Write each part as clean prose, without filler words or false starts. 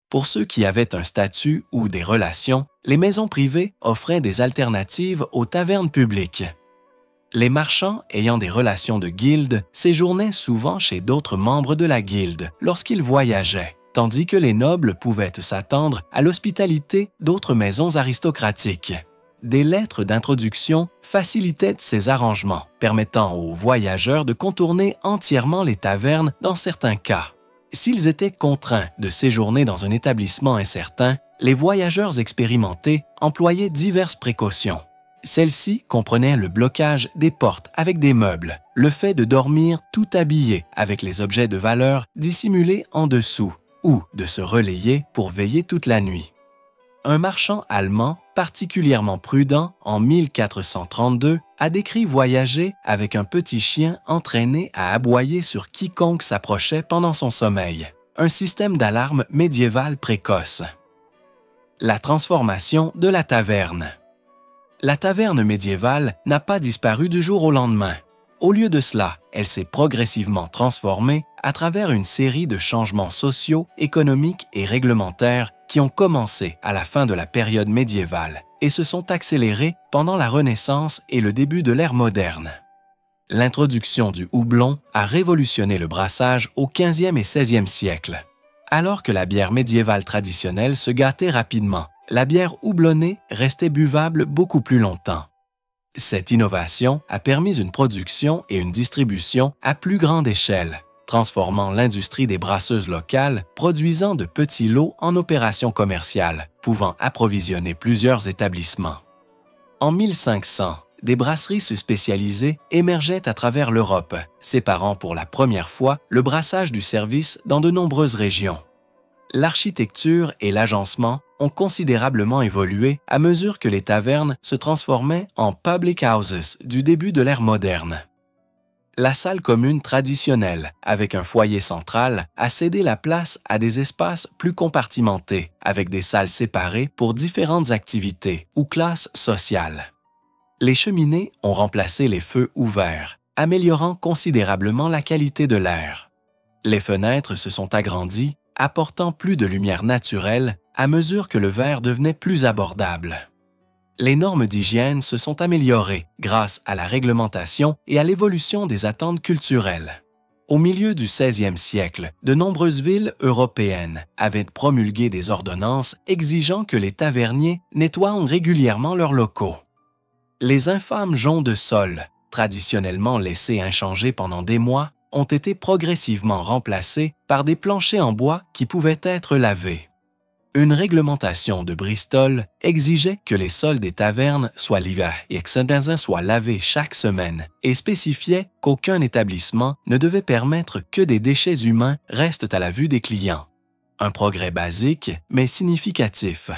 Pour ceux qui avaient un statut ou des relations, les maisons privées offraient des alternatives aux tavernes publiques. Les marchands ayant des relations de guilde séjournaient souvent chez d'autres membres de la guilde lorsqu'ils voyageaient, tandis que les nobles pouvaient s'attendre à l'hospitalité d'autres maisons aristocratiques. Des lettres d'introduction facilitaient ces arrangements, permettant aux voyageurs de contourner entièrement les tavernes dans certains cas. S'ils étaient contraints de séjourner dans un établissement incertain, les voyageurs expérimentés employaient diverses précautions. Celles-ci comprenaient le blocage des portes avec des meubles, le fait de dormir tout habillé avec les objets de valeur dissimulés en dessous, ou de se relayer pour veiller toute la nuit. Un marchand allemand particulièrement prudent en 1432 a décrit voyager avec un petit chien entraîné à aboyer sur quiconque s'approchait pendant son sommeil, un système d'alarme médiéval précoce. La transformation de la taverne. La taverne médiévale n'a pas disparu du jour au lendemain. Au lieu de cela, elle s'est progressivement transformée à travers une série de changements sociaux, économiques et réglementaires qui ont commencé à la fin de la période médiévale et se sont accélérés pendant la Renaissance et le début de l'ère moderne. L'introduction du houblon a révolutionné le brassage au 15e et 16e siècle. Alors que la bière médiévale traditionnelle se gâtait rapidement, la bière houblonnée restait buvable beaucoup plus longtemps. Cette innovation a permis une production et une distribution à plus grande échelle, transformant l'industrie des brasseuses locales, produisant de petits lots en opérations commerciales, pouvant approvisionner plusieurs établissements. En 1500, des brasseries spécialisées émergeaient à travers l'Europe, séparant pour la première fois le brassage du service dans de nombreuses régions. L'architecture et l'agencement ont considérablement évolué à mesure que les tavernes se transformaient en public houses du début de l'ère moderne. La salle commune traditionnelle, avec un foyer central, a cédé la place à des espaces plus compartimentés, avec des salles séparées pour différentes activités ou classes sociales. Les cheminées ont remplacé les feux ouverts, améliorant considérablement la qualité de l'air. Les fenêtres se sont agrandies, apportant plus de lumière naturelle à mesure que le verre devenait plus abordable. Les normes d'hygiène se sont améliorées grâce à la réglementation et à l'évolution des attentes culturelles. Au milieu du 16e siècle, de nombreuses villes européennes avaient promulgué des ordonnances exigeant que les taverniers nettoient régulièrement leurs locaux. Les infâmes joncs de sol, traditionnellement laissés inchangés pendant des mois, ont été progressivement remplacés par des planchers en bois qui pouvaient être lavés. Une réglementation de Bristol exigeait que les sols des tavernes soient lavés chaque semaine et spécifiait qu'aucun établissement ne devait permettre que des déchets humains restent à la vue des clients. Un progrès basique, mais significatif.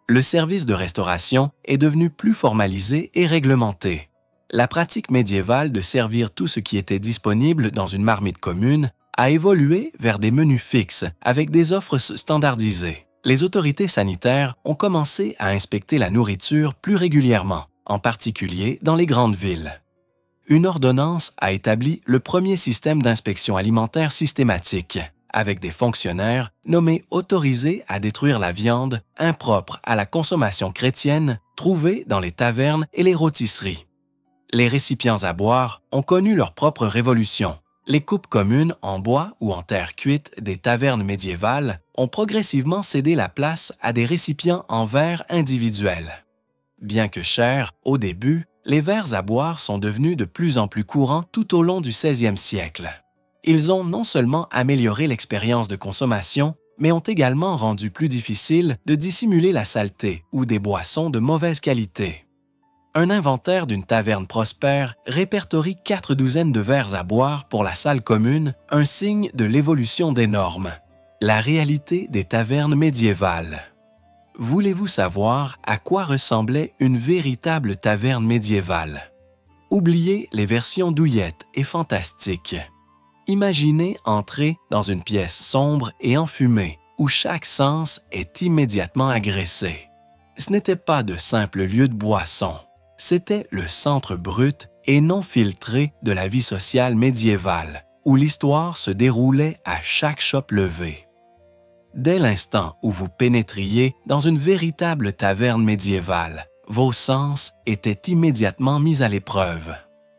Le service de restauration est devenu plus formalisé et réglementé. La pratique médiévale de servir tout ce qui était disponible dans une marmite commune a évolué vers des menus fixes avec des offres standardisées. Les autorités sanitaires ont commencé à inspecter la nourriture plus régulièrement, en particulier dans les grandes villes. Une ordonnance a établi le premier système d'inspection alimentaire systématique, avec des fonctionnaires nommés autorisés à détruire la viande impropre à la consommation chrétienne trouvée dans les tavernes et les rôtisseries. Les récipients à boire ont connu leur propre révolution. Les coupes communes en bois ou en terre cuite des tavernes médiévales ont progressivement cédé la place à des récipients en verre individuels. Bien que chers au début, les verres à boire sont devenus de plus en plus courants tout au long du 16e siècle. Ils ont non seulement amélioré l'expérience de consommation, mais ont également rendu plus difficile de dissimuler la saleté ou des boissons de mauvaise qualité. Un inventaire d'une taverne prospère répertorie 4 douzaines de verres à boire pour la salle commune, un signe de l'évolution des normes. La réalité des tavernes médiévales. Voulez-vous savoir à quoi ressemblait une véritable taverne médiévale? Oubliez les versions douillettes et fantastiques. Imaginez entrer dans une pièce sombre et enfumée, où chaque sens est immédiatement agressé. Ce n'était pas de simples lieux de boisson. C'était le centre brut et non filtré de la vie sociale médiévale, où l'histoire se déroulait à chaque chope levée. Dès l'instant où vous pénétriez dans une véritable taverne médiévale, vos sens étaient immédiatement mis à l'épreuve.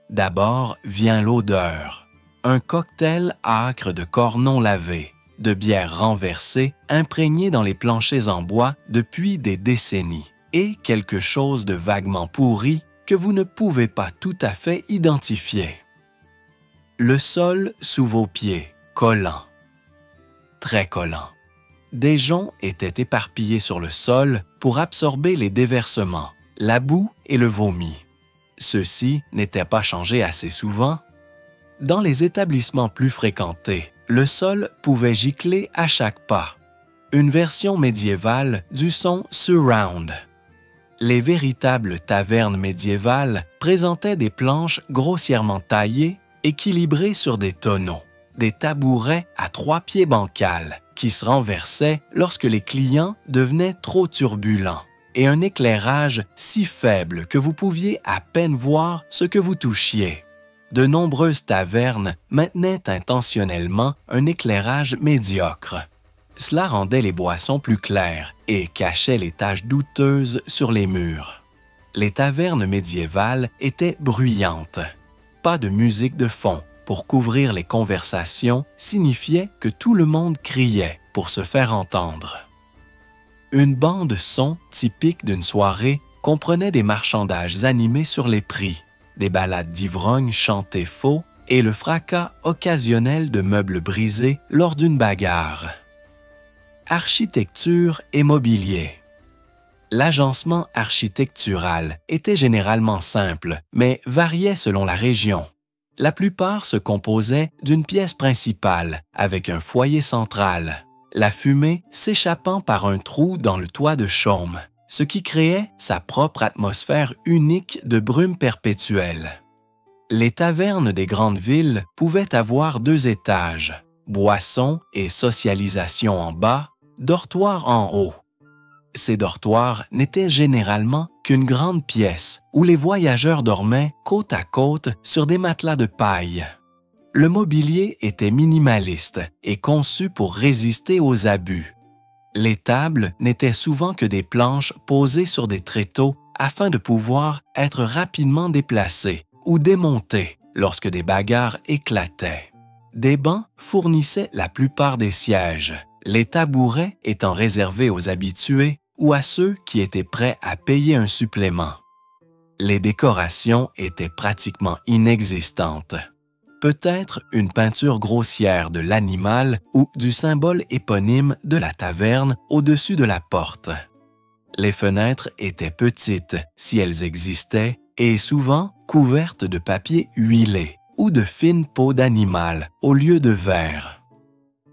D'abord vient l'odeur. Un cocktail âcre de corps non lavés, de bière renversée, imprégnée dans les planchers en bois depuis des décennies, et quelque chose de vaguement pourri que vous ne pouvez pas tout à fait identifier. Le sol sous vos pieds, collant. Très collant. Des joncs étaient éparpillés sur le sol pour absorber les déversements, la boue et le vomi. Ceux-ci n'étaient pas changés assez souvent. Dans les établissements plus fréquentés, le sol pouvait gicler à chaque pas. Une version médiévale du son surround. Les véritables tavernes médiévales présentaient des planches grossièrement taillées, équilibrées sur des tonneaux, des tabourets à 3 pieds bancals qui se renversaient lorsque les clients devenaient trop turbulents, et un éclairage si faible que vous pouviez à peine voir ce que vous touchiez. De nombreuses tavernes maintenaient intentionnellement un éclairage médiocre. Cela rendait les boissons plus claires et cachait les taches douteuses sur les murs. Les tavernes médiévales étaient bruyantes. Pas de musique de fond pour couvrir les conversations signifiait que tout le monde criait pour se faire entendre. Une bande son typique d'une soirée comprenait des marchandages animés sur les prix, des ballades d'ivrognes chantées faux et le fracas occasionnel de meubles brisés lors d'une bagarre. Architecture et mobilier. L'agencement architectural était généralement simple, mais variait selon la région. La plupart se composaient d'une pièce principale, avec un foyer central, la fumée s'échappant par un trou dans le toit de chaume, ce qui créait sa propre atmosphère unique de brume perpétuelle. Les tavernes des grandes villes pouvaient avoir 2 étages, boissons et socialisation en bas, dortoirs en haut. Ces dortoirs n'étaient généralement qu'une grande pièce où les voyageurs dormaient côte à côte sur des matelas de paille. Le mobilier était minimaliste et conçu pour résister aux abus. Les tables n'étaient souvent que des planches posées sur des tréteaux afin de pouvoir être rapidement déplacées ou démontées lorsque des bagarres éclataient. Des bancs fournissaient la plupart des sièges, les tabourets étant réservés aux habitués ou à ceux qui étaient prêts à payer un supplément. Les décorations étaient pratiquement inexistantes. Peut-être une peinture grossière de l'animal ou du symbole éponyme de la taverne au-dessus de la porte. Les fenêtres étaient petites, si elles existaient, et souvent couvertes de papier huilé ou de fine peau d'animal au lieu de verre.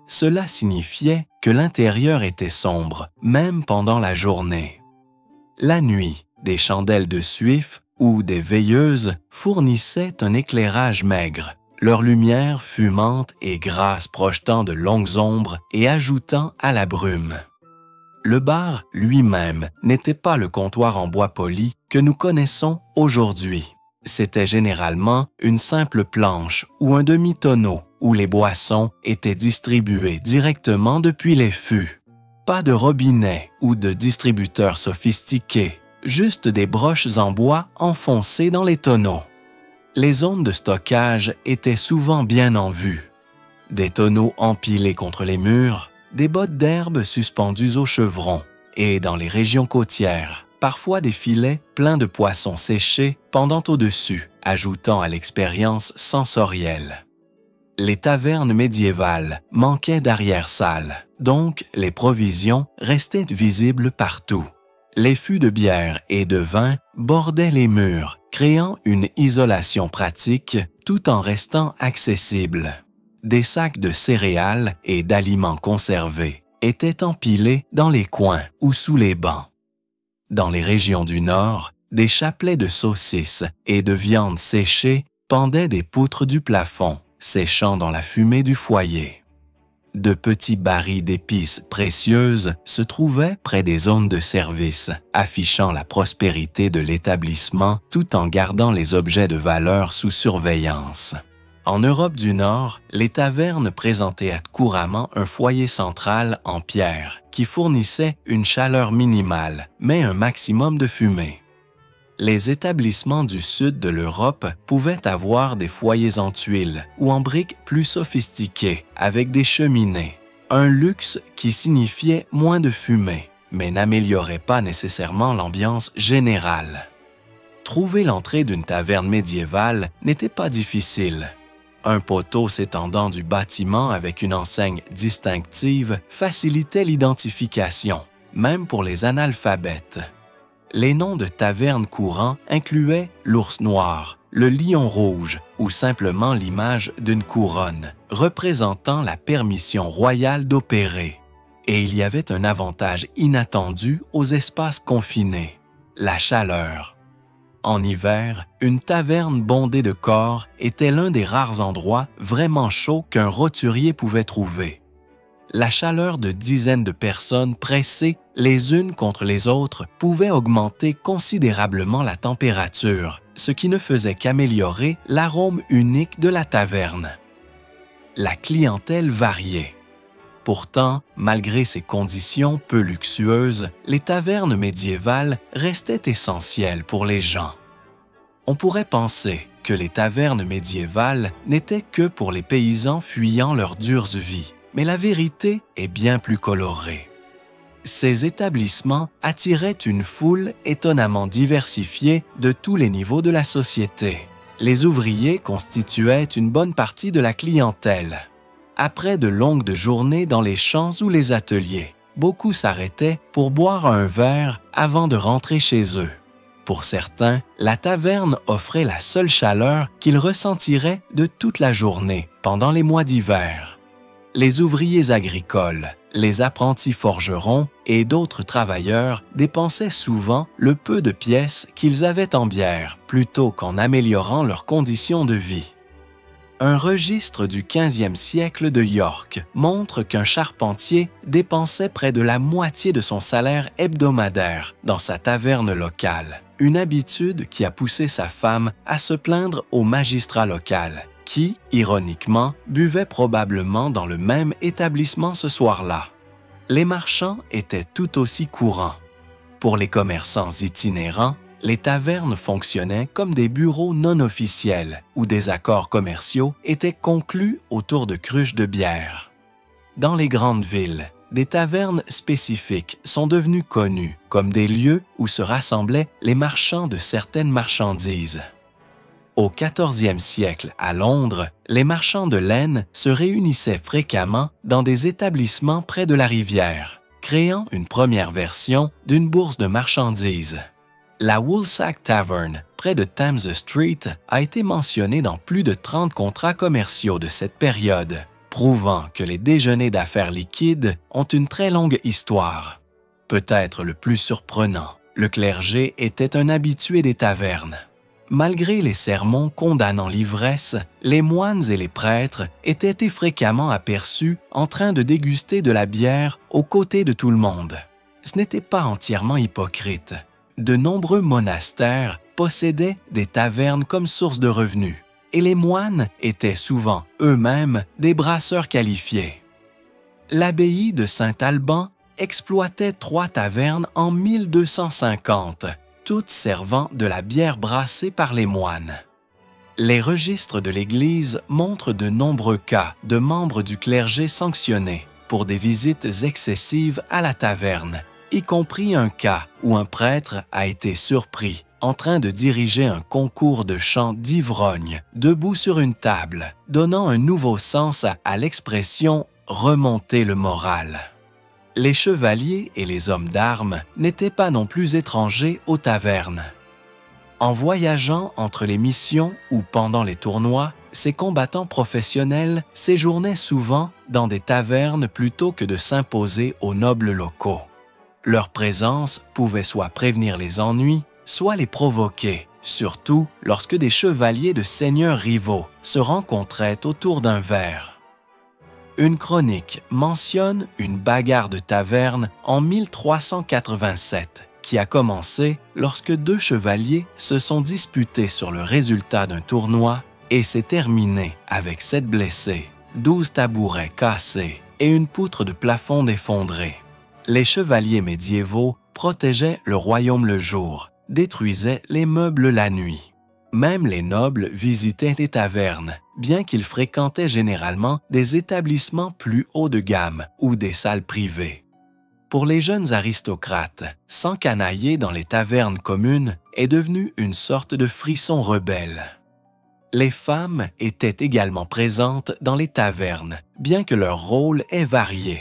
Cela signifiait que l'intérieur était sombre, même pendant la journée. La nuit, des chandelles de suif ou des veilleuses fournissaient un éclairage maigre, leur lumière fumante et grasse projetant de longues ombres et ajoutant à la brume. Le bar lui-même n'était pas le comptoir en bois poli que nous connaissons aujourd'hui. C'était généralement une simple planche ou un demi-tonneau où les boissons étaient distribuées directement depuis les fûts. Pas de robinet ou de distributeur sophistiqué, juste des broches en bois enfoncées dans les tonneaux. Les zones de stockage étaient souvent bien en vue. Des tonneaux empilés contre les murs, des bottes d'herbe suspendues aux chevrons, et dans les régions côtières, parfois des filets pleins de poissons séchés pendant au-dessus, ajoutant à l'expérience sensorielle. Les tavernes médiévales manquaient d'arrière-salle, donc les provisions restaient visibles partout. Les fûts de bière et de vin bordaient les murs, créant une isolation pratique tout en restant accessibles. Des sacs de céréales et d'aliments conservés étaient empilés dans les coins ou sous les bancs. Dans les régions du Nord, des chapelets de saucisses et de viande séchée pendaient des poutres du plafond, séchant dans la fumée du foyer. De petits barils d'épices précieuses se trouvaient près des zones de service, affichant la prospérité de l'établissement tout en gardant les objets de valeur sous surveillance. En Europe du Nord, les tavernes présentaient couramment un foyer central en pierre qui fournissait une chaleur minimale, mais un maximum de fumée. Les établissements du sud de l'Europe pouvaient avoir des foyers en tuiles ou en briques plus sophistiqués avec des cheminées, un luxe qui signifiait moins de fumée, mais n'améliorait pas nécessairement l'ambiance générale. Trouver l'entrée d'une taverne médiévale n'était pas difficile. Un poteau s'étendant du bâtiment avec une enseigne distinctive facilitait l'identification, même pour les analphabètes. Les noms de tavernes courants incluaient l'ours noir, le lion rouge ou simplement l'image d'une couronne, représentant la permission royale d'opérer. Et il y avait un avantage inattendu aux espaces confinés, la chaleur. En hiver, une taverne bondée de corps était l'un des rares endroits vraiment chauds qu'un roturier pouvait trouver. La chaleur de dizaines de personnes pressées les unes contre les autres pouvait augmenter considérablement la température, ce qui ne faisait qu'améliorer l'arôme unique de la taverne. La clientèle variait. Pourtant, malgré ces conditions peu luxueuses, les tavernes médiévales restaient essentielles pour les gens. On pourrait penser que les tavernes médiévales n'étaient que pour les paysans fuyant leurs dures vies, mais la vérité est bien plus colorée. Ces établissements attiraient une foule étonnamment diversifiée de tous les niveaux de la société. Les ouvriers constituaient une bonne partie de la clientèle. Après de longues journées dans les champs ou les ateliers, beaucoup s'arrêtaient pour boire un verre avant de rentrer chez eux. Pour certains, la taverne offrait la seule chaleur qu'ils ressentiraient de toute la journée pendant les mois d'hiver. Les ouvriers agricoles, les apprentis forgerons et d'autres travailleurs dépensaient souvent le peu de pièces qu'ils avaient en bière plutôt qu'en améliorant leurs conditions de vie. Un registre du 15e siècle de York montre qu'un charpentier dépensait près de la moitié de son salaire hebdomadaire dans sa taverne locale, une habitude qui a poussé sa femme à se plaindre au magistrat local, qui, ironiquement, buvait probablement dans le même établissement ce soir-là. Les marchands étaient tout aussi courants. Pour les commerçants itinérants, les tavernes fonctionnaient comme des bureaux non officiels où des accords commerciaux étaient conclus autour de cruches de bière. Dans les grandes villes, des tavernes spécifiques sont devenues connues comme des lieux où se rassemblaient les marchands de certaines marchandises. Au 14e siècle, à Londres, les marchands de laine se réunissaient fréquemment dans des établissements près de la rivière, créant une première version d'une bourse de marchandises. La Woolsack Tavern, près de Thames Street, a été mentionnée dans plus de 30 contrats commerciaux de cette période, prouvant que les déjeuners d'affaires liquides ont une très longue histoire. Peut-être le plus surprenant, le clergé était un habitué des tavernes. Malgré les sermons condamnant l'ivresse, les moines et les prêtres étaient fréquemment aperçus en train de déguster de la bière aux côtés de tout le monde. Ce n'était pas entièrement hypocrite. De nombreux monastères possédaient des tavernes comme source de revenus, et les moines étaient souvent eux-mêmes des brasseurs qualifiés. L'abbaye de Saint-Alban exploitait 3 tavernes en 1250, toutes servant de la bière brassée par les moines. Les registres de l'Église montrent de nombreux cas de membres du clergé sanctionnés pour des visites excessives à la taverne, y compris un cas où un prêtre a été surpris en train de diriger un concours de chant d'ivrogne debout sur une table, donnant un nouveau sens à l'expression « remonter le moral ». Les chevaliers et les hommes d'armes n'étaient pas non plus étrangers aux tavernes. En voyageant entre les missions ou pendant les tournois, ces combattants professionnels séjournaient souvent dans des tavernes plutôt que de s'imposer aux nobles locaux. Leur présence pouvait soit prévenir les ennuis, soit les provoquer, surtout lorsque des chevaliers de seigneurs rivaux se rencontraient autour d'un verre. Une chronique mentionne une bagarre de taverne en 1387 qui a commencé lorsque 2 chevaliers se sont disputés sur le résultat d'un tournoi et s'est terminé avec 7 blessés, 12 tabourets cassés et une poutre de plafond effondrée. Les chevaliers médiévaux protégeaient le royaume le jour, détruisaient les meubles la nuit. Même les nobles visitaient les tavernes, bien qu'ils fréquentaient généralement des établissements plus haut de gamme ou des salles privées. Pour les jeunes aristocrates, s'encanailler dans les tavernes communes est devenu une sorte de frisson rebelle. Les femmes étaient également présentes dans les tavernes, bien que leur rôle est varié.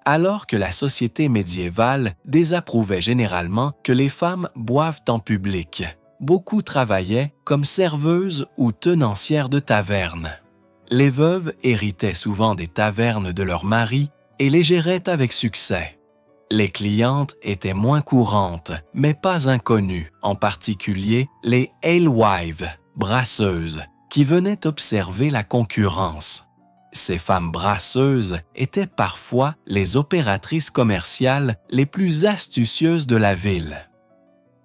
Alors que la société médiévale désapprouvait généralement que les femmes boivent en public, beaucoup travaillaient comme serveuses ou tenancières de tavernes. Les veuves héritaient souvent des tavernes de leurs maris et les géraient avec succès. Les clientes étaient moins courantes, mais pas inconnues, en particulier les alewives, brasseuses, qui venaient observer la concurrence. Ces femmes brasseuses étaient parfois les opératrices commerciales les plus astucieuses de la ville.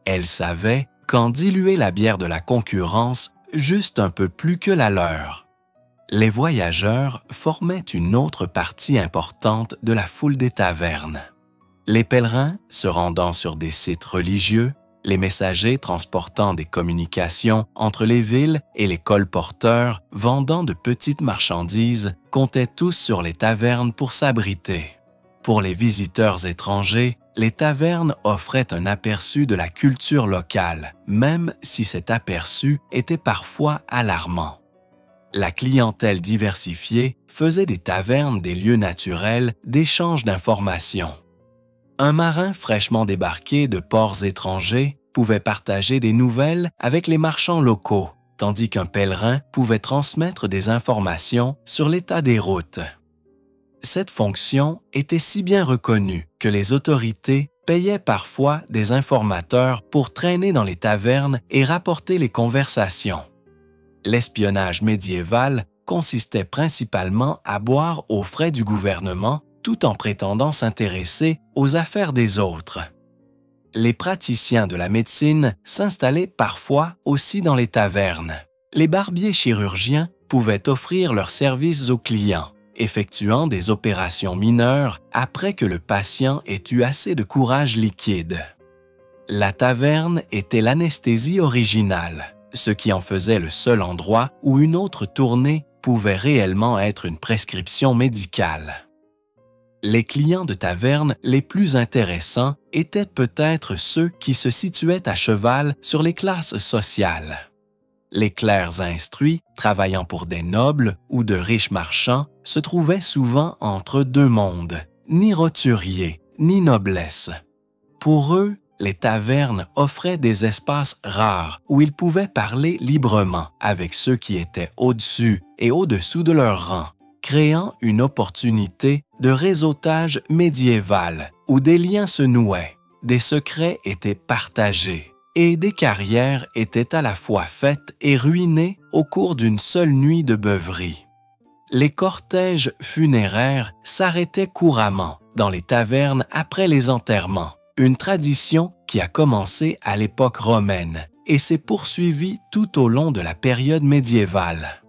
Elles savaient quand diluer la bière de la concurrence juste un peu plus que la leur. Les voyageurs formaient une autre partie importante de la foule des tavernes. Les pèlerins se rendant sur des sites religieux, les messagers transportant des communications entre les villes et les colporteurs vendant de petites marchandises comptaient tous sur les tavernes pour s'abriter. Pour les visiteurs étrangers, les tavernes offraient un aperçu de la culture locale, même si cet aperçu était parfois alarmant. La clientèle diversifiée faisait des tavernes des lieux naturels d'échange d'informations. Un marin fraîchement débarqué de ports étrangers pouvait partager des nouvelles avec les marchands locaux, tandis qu'un pèlerin pouvait transmettre des informations sur l'état des routes. Cette fonction était si bien reconnue que les autorités payaient parfois des informateurs pour traîner dans les tavernes et rapporter les conversations. L'espionnage médiéval consistait principalement à boire aux frais du gouvernement tout en prétendant s'intéresser aux affaires des autres. Les praticiens de la médecine s'installaient parfois aussi dans les tavernes. Les barbiers chirurgiens pouvaient offrir leurs services aux clients, effectuant des opérations mineures après que le patient ait eu assez de courage liquide. La taverne était l'anesthésie originale, ce qui en faisait le seul endroit où une autre tournée pouvait réellement être une prescription médicale. Les clients de taverne les plus intéressants étaient peut-être ceux qui se situaient à cheval sur les classes sociales. Les clercs instruits, travaillant pour des nobles ou de riches marchands, se trouvaient souvent entre deux mondes, ni roturiers, ni noblesse. Pour eux, les tavernes offraient des espaces rares où ils pouvaient parler librement avec ceux qui étaient au-dessus et au-dessous de leur rang, créant une opportunité de réseautage médiéval où des liens se nouaient, des secrets étaient partagés et des carrières étaient à la fois faites et ruinées au cours d'une seule nuit de beuverie. Les cortèges funéraires s'arrêtaient couramment dans les tavernes après les enterrements, une tradition qui a commencé à l'époque romaine et s'est poursuivie tout au long de la période médiévale.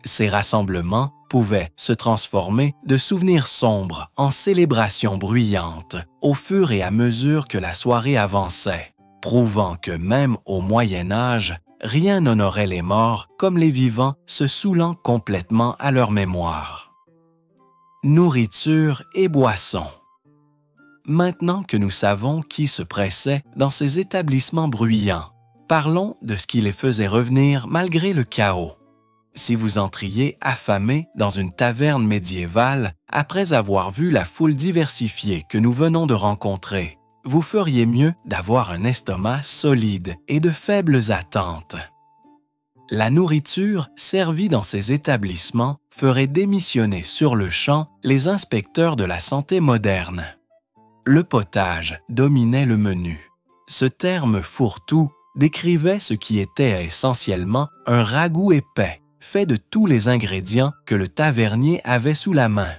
Ces rassemblements pouvaient se transformer de souvenirs sombres en célébrations bruyantes au fur et à mesure que la soirée avançait, prouvant que même au Moyen Âge, rien n'honorait les morts comme les vivants se saoulant complètement à leur mémoire. Nourriture et boissons. Maintenant que nous savons qui se pressait dans ces établissements bruyants, parlons de ce qui les faisait revenir malgré le chaos. Si vous entriez affamé dans une taverne médiévale après avoir vu la foule diversifiée que nous venons de rencontrer, vous feriez mieux d'avoir un estomac solide et de faibles attentes. La nourriture servie dans ces établissements ferait démissionner sur le champ les inspecteurs de la santé moderne. Le potage dominait le menu. Ce terme fourre-tout décrivait ce qui était essentiellement un ragoût épais, fait de tous les ingrédients que le tavernier avait sous la main.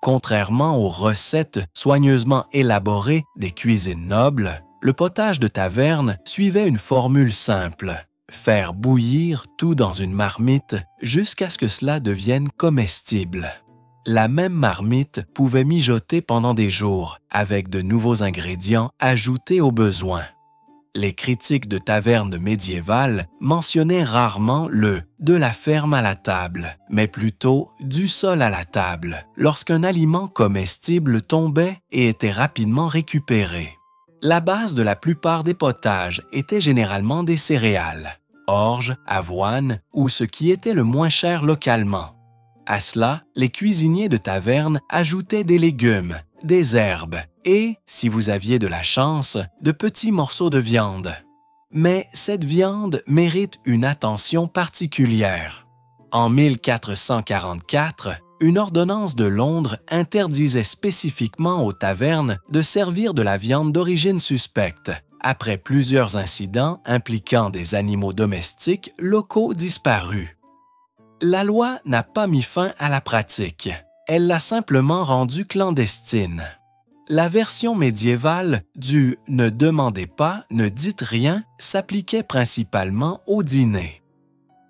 Contrairement aux recettes soigneusement élaborées des cuisines nobles, le potage de taverne suivait une formule simple. Faire bouillir tout dans une marmite jusqu'à ce que cela devienne comestible. La même marmite pouvait mijoter pendant des jours avec de nouveaux ingrédients ajoutés au besoin. Les critiques de tavernes médiévales mentionnaient rarement le « de la ferme à la table », mais plutôt « du sol à la table » lorsqu'un aliment comestible tombait et était rapidement récupéré. La base de la plupart des potages était généralement des céréales, orge, avoine ou ce qui était le moins cher localement. À cela, les cuisiniers de taverne ajoutaient des légumes, des herbes et, si vous aviez de la chance, de petits morceaux de viande. Mais cette viande mérite une attention particulière. En 1444, une ordonnance de Londres interdisait spécifiquement aux tavernes de servir de la viande d'origine suspecte, après plusieurs incidents impliquant des animaux domestiques locaux disparus. La loi n'a pas mis fin à la pratique, elle l'a simplement rendue clandestine. La version médiévale du « ne demandez pas, ne dites rien » s'appliquait principalement au dîner.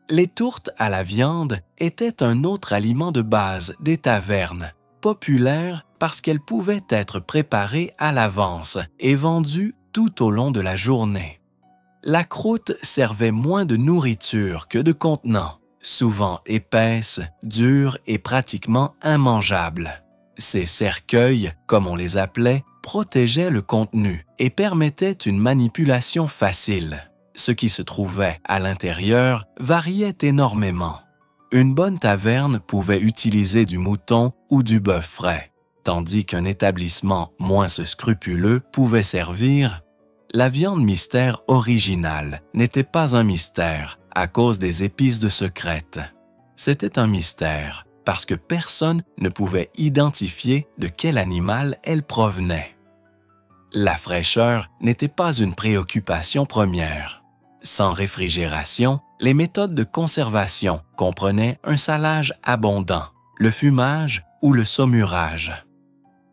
Les tourtes à la viande étaient un autre aliment de base des tavernes, populaire parce qu'elles pouvaient être préparées à l'avance et vendues tout au long de la journée. La croûte servait moins de nourriture que de contenant, souvent épaisse, dure et pratiquement immangeable. Ces cercueils, comme on les appelait, protégeaient le contenu et permettaient une manipulation facile. Ce qui se trouvait à l'intérieur variait énormément. Une bonne taverne pouvait utiliser du mouton ou du bœuf frais, tandis qu'un établissement moins scrupuleux pouvait servir. La viande mystère originale n'était pas un mystère à cause des épices de secrète. C'était un mystère parce que personne ne pouvait identifier de quel animal elle provenait. La fraîcheur n'était pas une préoccupation première. Sans réfrigération, les méthodes de conservation comprenaient un salage abondant, le fumage ou le saumurage.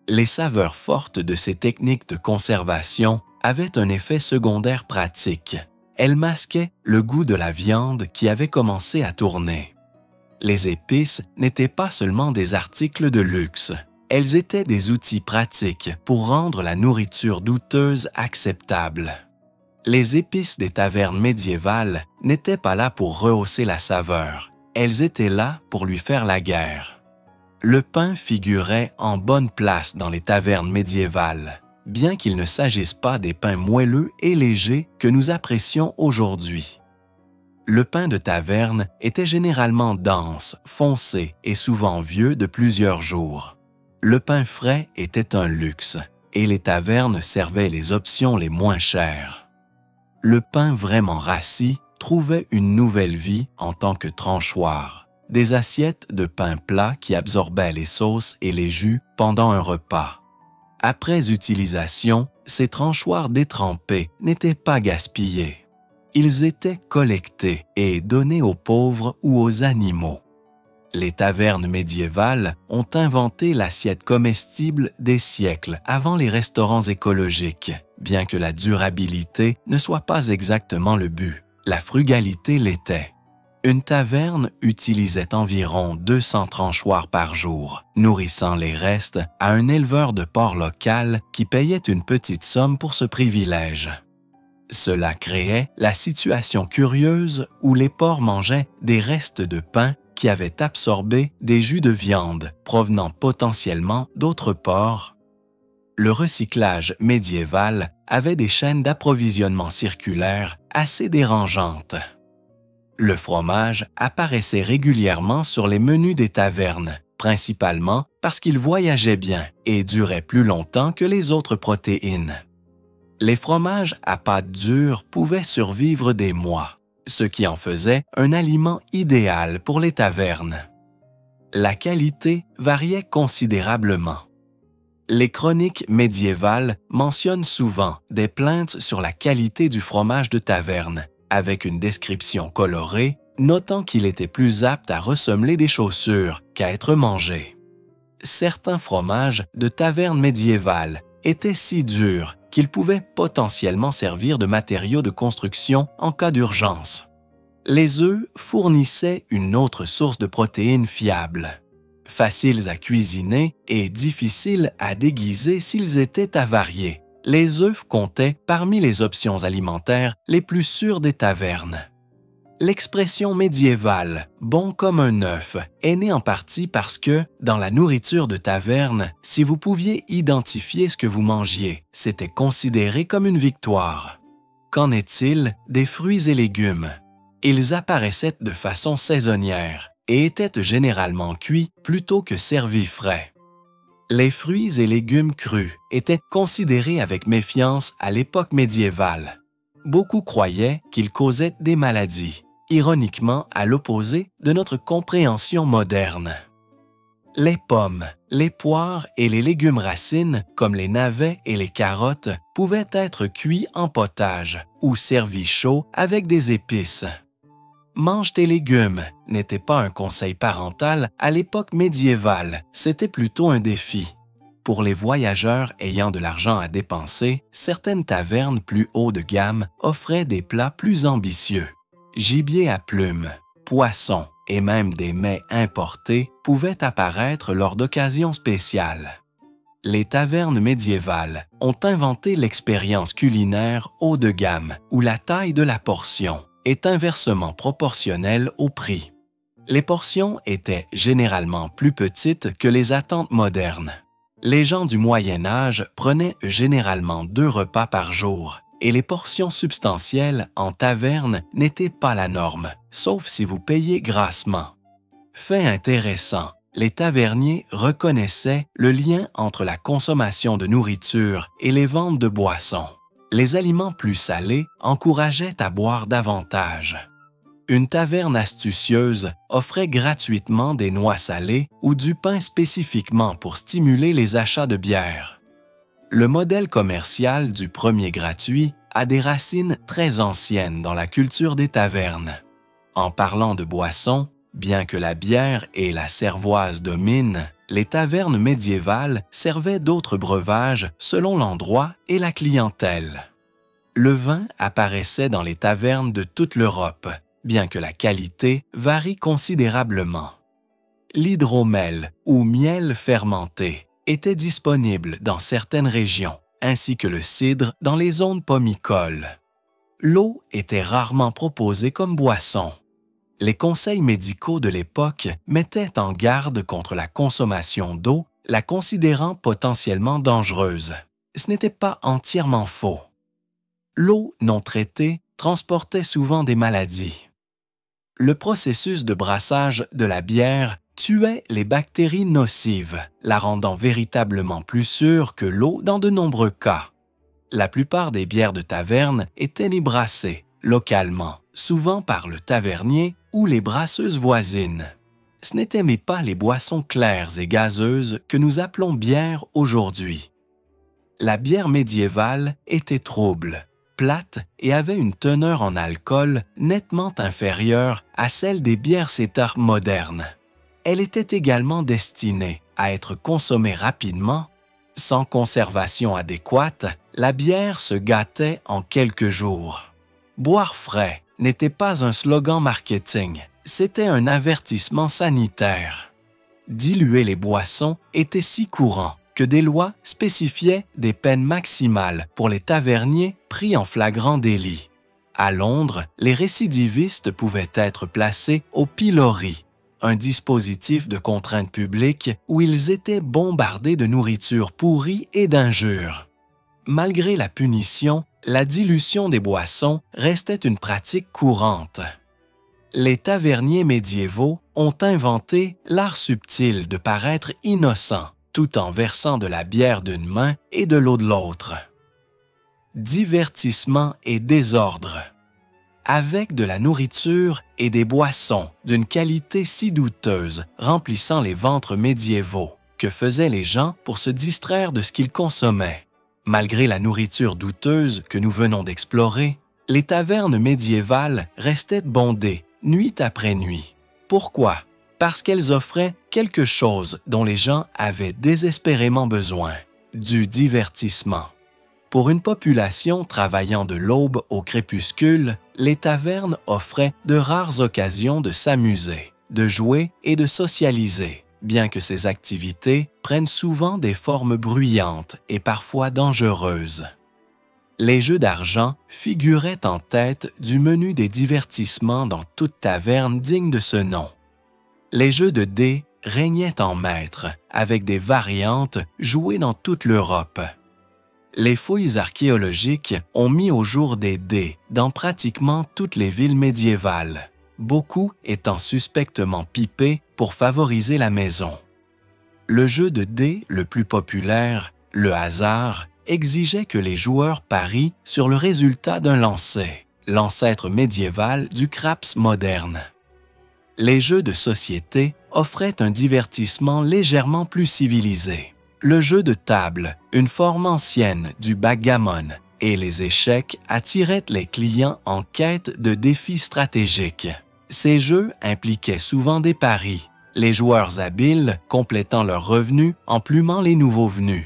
Les saveurs fortes de ces techniques de conservation avaient un effet secondaire pratique. Elles masquaient le goût de la viande qui avait commencé à tourner. Les épices n'étaient pas seulement des articles de luxe, elles étaient des outils pratiques pour rendre la nourriture douteuse acceptable. Les épices des tavernes médiévales n'étaient pas là pour rehausser la saveur, elles étaient là pour lui faire la guerre. Le pain figurait en bonne place dans les tavernes médiévales, bien qu'il ne s'agisse pas des pains moelleux et légers que nous apprécions aujourd'hui. Le pain de taverne était généralement dense, foncé et souvent vieux de plusieurs jours. Le pain frais était un luxe et les tavernes servaient les options les moins chères. Le pain vraiment rassis trouvait une nouvelle vie en tant que tranchoir, des assiettes de pain plat qui absorbaient les sauces et les jus pendant un repas. Après utilisation, ces tranchoirs détrempés n'étaient pas gaspillés. Ils étaient collectés et donnés aux pauvres ou aux animaux. Les tavernes médiévales ont inventé l'assiette comestible des siècles avant les restaurants écologiques, bien que la durabilité ne soit pas exactement le but. La frugalité l'était. Une taverne utilisait environ 200 tranchoirs par jour, nourrissant les restes à un éleveur de porc local qui payait une petite somme pour ce privilège. Cela créait la situation curieuse où les porcs mangeaient des restes de pain qui avaient absorbé des jus de viande provenant potentiellement d'autres porcs. Le recyclage médiéval avait des chaînes d'approvisionnement circulaires assez dérangeantes. Le fromage apparaissait régulièrement sur les menus des tavernes, principalement parce qu'il voyageait bien et durait plus longtemps que les autres protéines. Les fromages à pâte dure pouvaient survivre des mois, ce qui en faisait un aliment idéal pour les tavernes. La qualité variait considérablement. Les chroniques médiévales mentionnent souvent des plaintes sur la qualité du fromage de taverne, avec une description colorée, notant qu'il était plus apte à ressembler des chaussures qu'à être mangé. Certains fromages de taverne médiévale étaient si durs qu'ils pouvaient potentiellement servir de matériaux de construction en cas d'urgence. Les œufs fournissaient une autre source de protéines fiable, faciles à cuisiner et difficiles à déguiser s'ils étaient avariés. Les œufs comptaient parmi les options alimentaires les plus sûres des tavernes. L'expression médiévale « bon comme un œuf » est née en partie parce que, dans la nourriture de taverne, si vous pouviez identifier ce que vous mangiez, c'était considéré comme une victoire. Qu'en est-il des fruits et légumes? Ils apparaissaient de façon saisonnière et étaient généralement cuits plutôt que servis frais. Les fruits et légumes crus étaient considérés avec méfiance à l'époque médiévale. Beaucoup croyaient qu'ils causaient des maladies, ironiquement à l'opposé de notre compréhension moderne. Les pommes, les poires et les légumes racines, comme les navets et les carottes, pouvaient être cuits en potage ou servis chauds avec des épices. Mange tes légumes n'était pas un conseil parental à l'époque médiévale, c'était plutôt un défi. Pour les voyageurs ayant de l'argent à dépenser, certaines tavernes plus haut de gamme offraient des plats plus ambitieux. Gibier à plumes, poissons et même des mets importés pouvaient apparaître lors d'occasions spéciales. Les tavernes médiévales ont inventé l'expérience culinaire haut de gamme où la taille de la portion est inversement proportionnelle au prix. Les portions étaient généralement plus petites que les attentes modernes. Les gens du Moyen Âge prenaient généralement 2 repas par jour et les portions substantielles en taverne n'étaient pas la norme, sauf si vous payez grassement. Fait intéressant, les taverniers reconnaissaient le lien entre la consommation de nourriture et les ventes de boissons. Les aliments plus salés encourageaient à boire davantage. Une taverne astucieuse offrait gratuitement des noix salées ou du pain spécifiquement pour stimuler les achats de bière. Le modèle commercial du premier gratuit a des racines très anciennes dans la culture des tavernes. En parlant de boissons, bien que la bière et la cervoise dominent, les tavernes médiévales servaient d'autres breuvages selon l'endroit et la clientèle. Le vin apparaissait dans les tavernes de toute l'Europe, bien que la qualité varie considérablement. L'hydromel ou miel fermenté était disponible dans certaines régions, ainsi que le cidre dans les zones pomicoles. L'eau était rarement proposée comme boisson. Les conseils médicaux de l'époque mettaient en garde contre la consommation d'eau, la considérant potentiellement dangereuse. Ce n'était pas entièrement faux. L'eau non traitée transportait souvent des maladies. Le processus de brassage de la bière tuait les bactéries nocives, la rendant véritablement plus sûre que l'eau dans de nombreux cas. La plupart des bières de taverne étaient brassées localement, souvent par le tavernier ou les brasseuses voisines. Ce n'étaient mais pas les boissons claires et gazeuses que nous appelons bière aujourd'hui. La bière médiévale était trouble, plate et avait une teneur en alcool nettement inférieure à celle des bières cétars modernes. Elle était également destinée à être consommée rapidement. Sans conservation adéquate, la bière se gâtait en quelques jours. Boire frais n'était pas un slogan marketing, c'était un avertissement sanitaire. Diluer les boissons était si courant que des lois spécifiaient des peines maximales pour les taverniers pris en flagrant délit. À Londres, les récidivistes pouvaient être placés au pilori, un dispositif de contrainte publique où ils étaient bombardés de nourriture pourrie et d'injures. Malgré la punition, la dilution des boissons restait une pratique courante. Les taverniers médiévaux ont inventé l'art subtil de paraître innocents tout en versant de la bière d'une main et de l'eau de l'autre. Divertissement et désordre. Avec de la nourriture et des boissons d'une qualité si douteuse remplissant les ventres médiévaux, que faisaient les gens pour se distraire de ce qu'ils consommaient? Malgré la nourriture douteuse que nous venons d'explorer, les tavernes médiévales restaient bondées, nuit après nuit. Pourquoi? Parce qu'elles offraient quelque chose dont les gens avaient désespérément besoin, du divertissement. Pour une population travaillant de l'aube au crépuscule, les tavernes offraient de rares occasions de s'amuser, de jouer et de socialiser, bien que ces activités prennent souvent des formes bruyantes et parfois dangereuses. Les jeux d'argent figuraient en tête du menu des divertissements dans toute taverne digne de ce nom. Les jeux de dés régnaient en maître, avec des variantes jouées dans toute l'Europe. Les fouilles archéologiques ont mis au jour des dés dans pratiquement toutes les villes médiévales, beaucoup étant suspectement pipés pour favoriser la maison. Le jeu de dés le plus populaire, le hasard, exigeait que les joueurs parient sur le résultat d'un lancer, l'ancêtre médiéval du craps moderne. Les jeux de société offraient un divertissement légèrement plus civilisé. Le jeu de table, une forme ancienne du backgammon, et les échecs attiraient les clients en quête de défis stratégiques. Ces jeux impliquaient souvent des paris, les joueurs habiles complétant leurs revenus en plumant les nouveaux venus.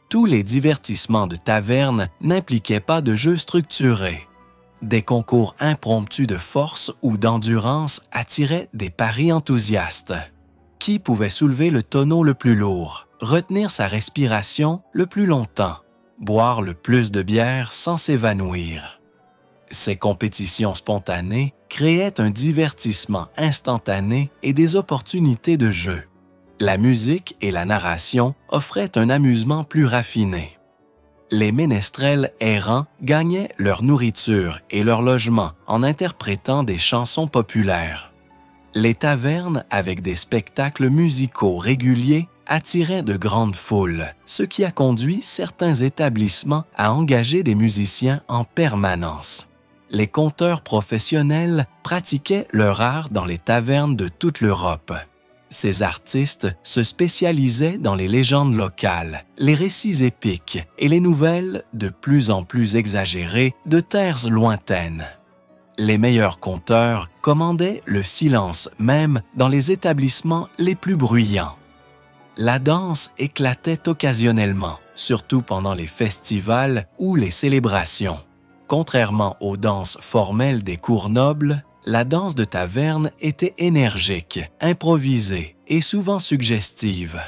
Tous les divertissements de taverne n'impliquaient pas de jeux structurés. Des concours impromptus de force ou d'endurance attiraient des paris enthousiastes. Qui pouvait soulever le tonneau le plus lourd, retenir sa respiration le plus longtemps, boire le plus de bière sans s'évanouir? Ces compétitions spontanées créaient un divertissement instantané et des opportunités de jeu. La musique et la narration offraient un amusement plus raffiné. Les ménestrels errants gagnaient leur nourriture et leur logement en interprétant des chansons populaires. Les tavernes avec des spectacles musicaux réguliers attiraient de grandes foules, ce qui a conduit certains établissements à engager des musiciens en permanence. Les conteurs professionnels pratiquaient leur art dans les tavernes de toute l'Europe. Ces artistes se spécialisaient dans les légendes locales, les récits épiques et les nouvelles de plus en plus exagérées de terres lointaines. Les meilleurs conteurs commandaient le silence même dans les établissements les plus bruyants. La danse éclatait occasionnellement, surtout pendant les festivals ou les célébrations. Contrairement aux danses formelles des cours nobles, la danse de taverne était énergique, improvisée et souvent suggestive.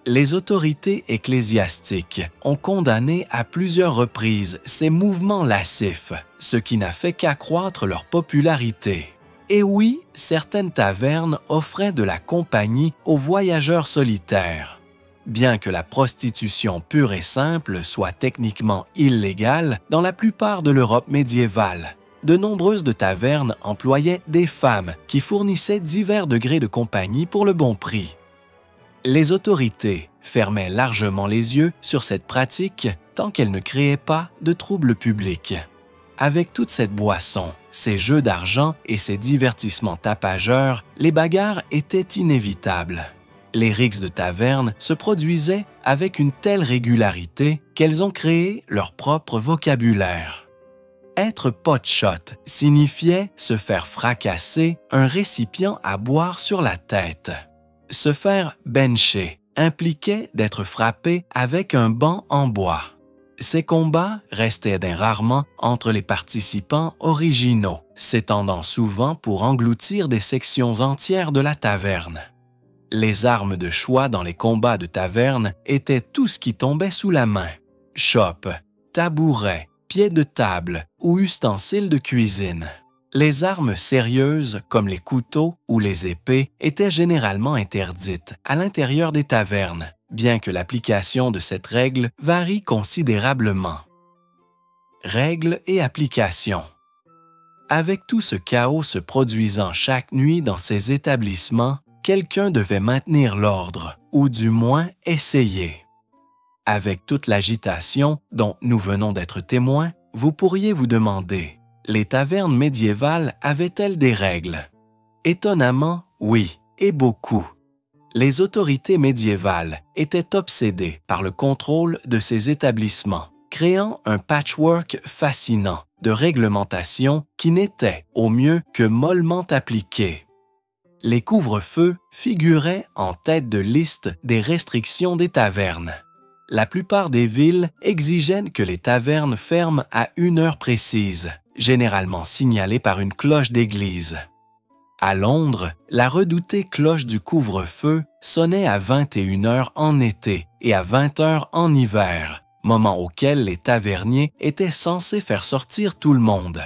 Les autorités ecclésiastiques ont condamné à plusieurs reprises ces mouvements lascifs, ce qui n'a fait qu'accroître leur popularité. Et oui, certaines tavernes offraient de la compagnie aux voyageurs solitaires. Bien que la prostitution pure et simple soit techniquement illégale dans la plupart de l'Europe médiévale, de nombreuses de tavernes employaient des femmes qui fournissaient divers degrés de compagnie pour le bon prix. Les autorités fermaient largement les yeux sur cette pratique tant qu'elle ne créait pas de troubles publics. Avec toute cette boisson, ces jeux d'argent et ces divertissements tapageurs, les bagarres étaient inévitables. Les rixes de taverne se produisaient avec une telle régularité qu'elles ont créé leur propre vocabulaire. Être pot-shot signifiait se faire fracasser un récipient à boire sur la tête. Se faire bencher impliquait d'être frappé avec un banc en bois. Ces combats restaient d'un rarement entre les participants originaux, s'étendant souvent pour engloutir des sections entières de la taverne. Les armes de choix dans les combats de taverne étaient tout ce qui tombait sous la main. Chope, tabouret, pieds de table ou ustensiles de cuisine. Les armes sérieuses, comme les couteaux ou les épées, étaient généralement interdites à l'intérieur des tavernes, bien que l'application de cette règle varie considérablement. Règles et applications. Avec tout ce chaos se produisant chaque nuit dans ces établissements, quelqu'un devait maintenir l'ordre, ou du moins essayer. Avec toute l'agitation dont nous venons d'être témoins, vous pourriez vous demander, les tavernes médiévales avaient-elles des règles? Étonnamment, oui, et beaucoup. Les autorités médiévales étaient obsédées par le contrôle de ces établissements, créant un patchwork fascinant de réglementations qui n'étaient, au mieux, que mollement appliquées. Les couvre-feux figuraient en tête de liste des restrictions des tavernes. la plupart des villes exigeaient que les tavernes ferment à une heure précise, généralement signalée par une cloche d'église. À Londres, la redoutée cloche du couvre-feu sonnait à 21 heures en été et à 20 heures en hiver, moment auquel les taverniers étaient censés faire sortir tout le monde.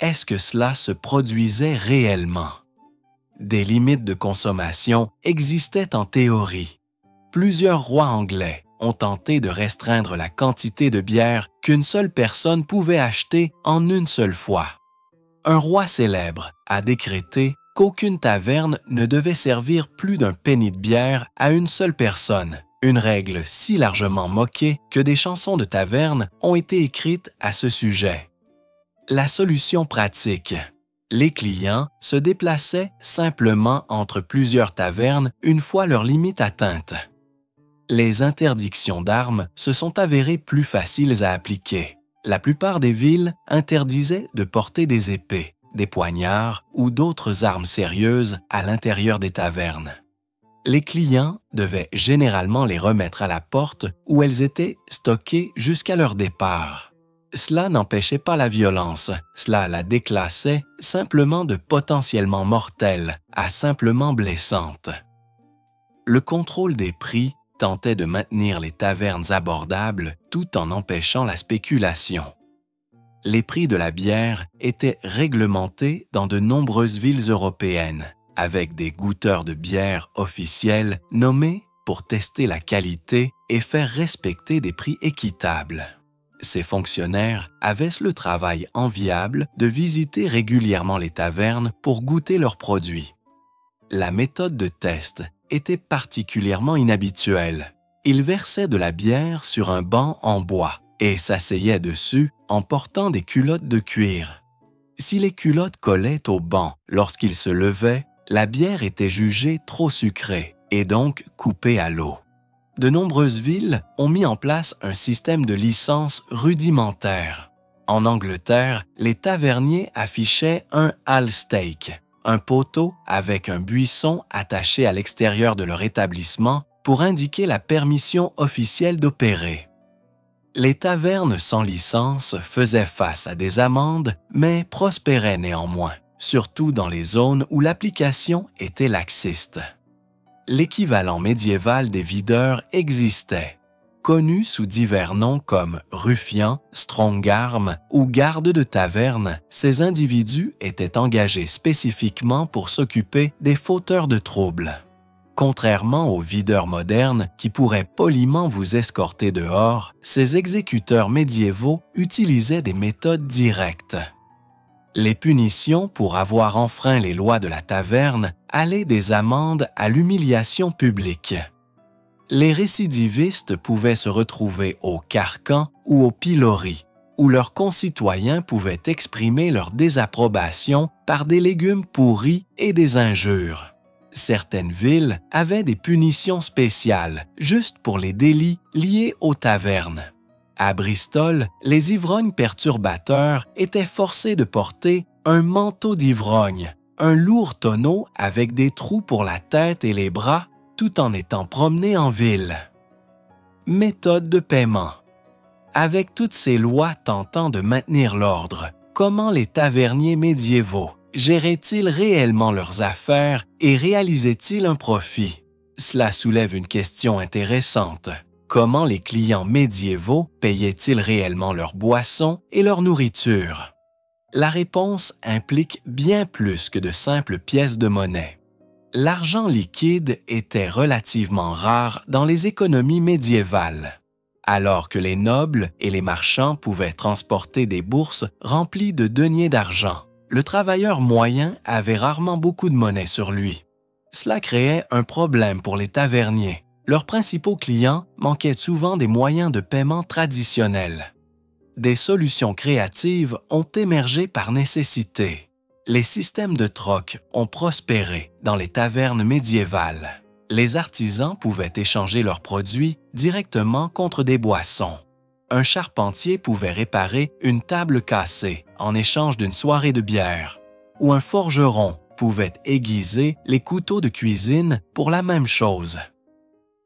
Est-ce que cela se produisait réellement? Des limites de consommation existaient en théorie. Plusieurs rois anglais ont tenté de restreindre la quantité de bière qu'une seule personne pouvait acheter en une seule fois. Un roi célèbre a décrété qu'aucune taverne ne devait servir plus d'un penny de bière à une seule personne, une règle si largement moquée que des chansons de taverne ont été écrites à ce sujet. La solution pratique. Les clients se déplaçaient simplement entre plusieurs tavernes une fois leur limite atteinte. Les interdictions d'armes se sont avérées plus faciles à appliquer. La plupart des villes interdisaient de porter des épées, des poignards ou d'autres armes sérieuses à l'intérieur des tavernes. Les clients devaient généralement les remettre à la porte où elles étaient stockées jusqu'à leur départ. Cela n'empêchait pas la violence, cela la déclassait simplement de potentiellement mortelle à simplement blessante. Le contrôle des prix tentait de maintenir les tavernes abordables tout en empêchant la spéculation. Les prix de la bière étaient réglementés dans de nombreuses villes européennes, avec des goûteurs de bière officiels nommés pour tester la qualité et faire respecter des prix équitables. Ces fonctionnaires avaient le travail enviable de visiter régulièrement les tavernes pour goûter leurs produits. La méthode de test était particulièrement inhabituelle. Ils versaient de la bière sur un banc en bois et s'asseyaient dessus en portant des culottes de cuir. Si les culottes collaient au banc lorsqu'ils se levaient, la bière était jugée trop sucrée et donc coupée à l'eau. De nombreuses villes ont mis en place un système de licence rudimentaire. En Angleterre, les taverniers affichaient un halsteak, un poteau avec un buisson attaché à l'extérieur de leur établissement pour indiquer la permission officielle d'opérer. Les tavernes sans licence faisaient face à des amendes, mais prospéraient néanmoins, surtout dans les zones où l'application était laxiste. L'équivalent médiéval des videurs existait, connus sous divers noms comme ruffians, strongarmes ou gardes de taverne. Ces individus étaient engagés spécifiquement pour s'occuper des fauteurs de troubles. Contrairement aux videurs modernes qui pourraient poliment vous escorter dehors, ces exécuteurs médiévaux utilisaient des méthodes directes. Les punitions pour avoir enfreint les lois de la taverne allaient des amendes à l'humiliation publique. Les récidivistes pouvaient se retrouver au carcan ou au pilori, où leurs concitoyens pouvaient exprimer leur désapprobation par des légumes pourris et des injures. Certaines villes avaient des punitions spéciales, juste pour les délits liés aux tavernes. À Bristol, les ivrognes perturbateurs étaient forcés de porter un manteau d'ivrogne, un lourd tonneau avec des trous pour la tête et les bras, tout en étant promenés en ville. Méthode de paiement. Avec toutes ces lois tentant de maintenir l'ordre, comment les taverniers médiévaux géraient-ils réellement leurs affaires et réalisaient-ils un profit? Cela soulève une question intéressante. Comment les clients médiévaux payaient-ils réellement leurs boissons et leur nourriture? La réponse implique bien plus que de simples pièces de monnaie. L'argent liquide était relativement rare dans les économies médiévales. Alors que les nobles et les marchands pouvaient transporter des bourses remplies de deniers d'argent, le travailleur moyen avait rarement beaucoup de monnaie sur lui. Cela créait un problème pour les taverniers. Leurs principaux clients manquaient souvent des moyens de paiement traditionnels. Des solutions créatives ont émergé par nécessité. Les systèmes de troc ont prospéré dans les tavernes médiévales. Les artisans pouvaient échanger leurs produits directement contre des boissons. Un charpentier pouvait réparer une table cassée en échange d'une soirée de bière, ou un forgeron pouvait aiguiser les couteaux de cuisine pour la même chose.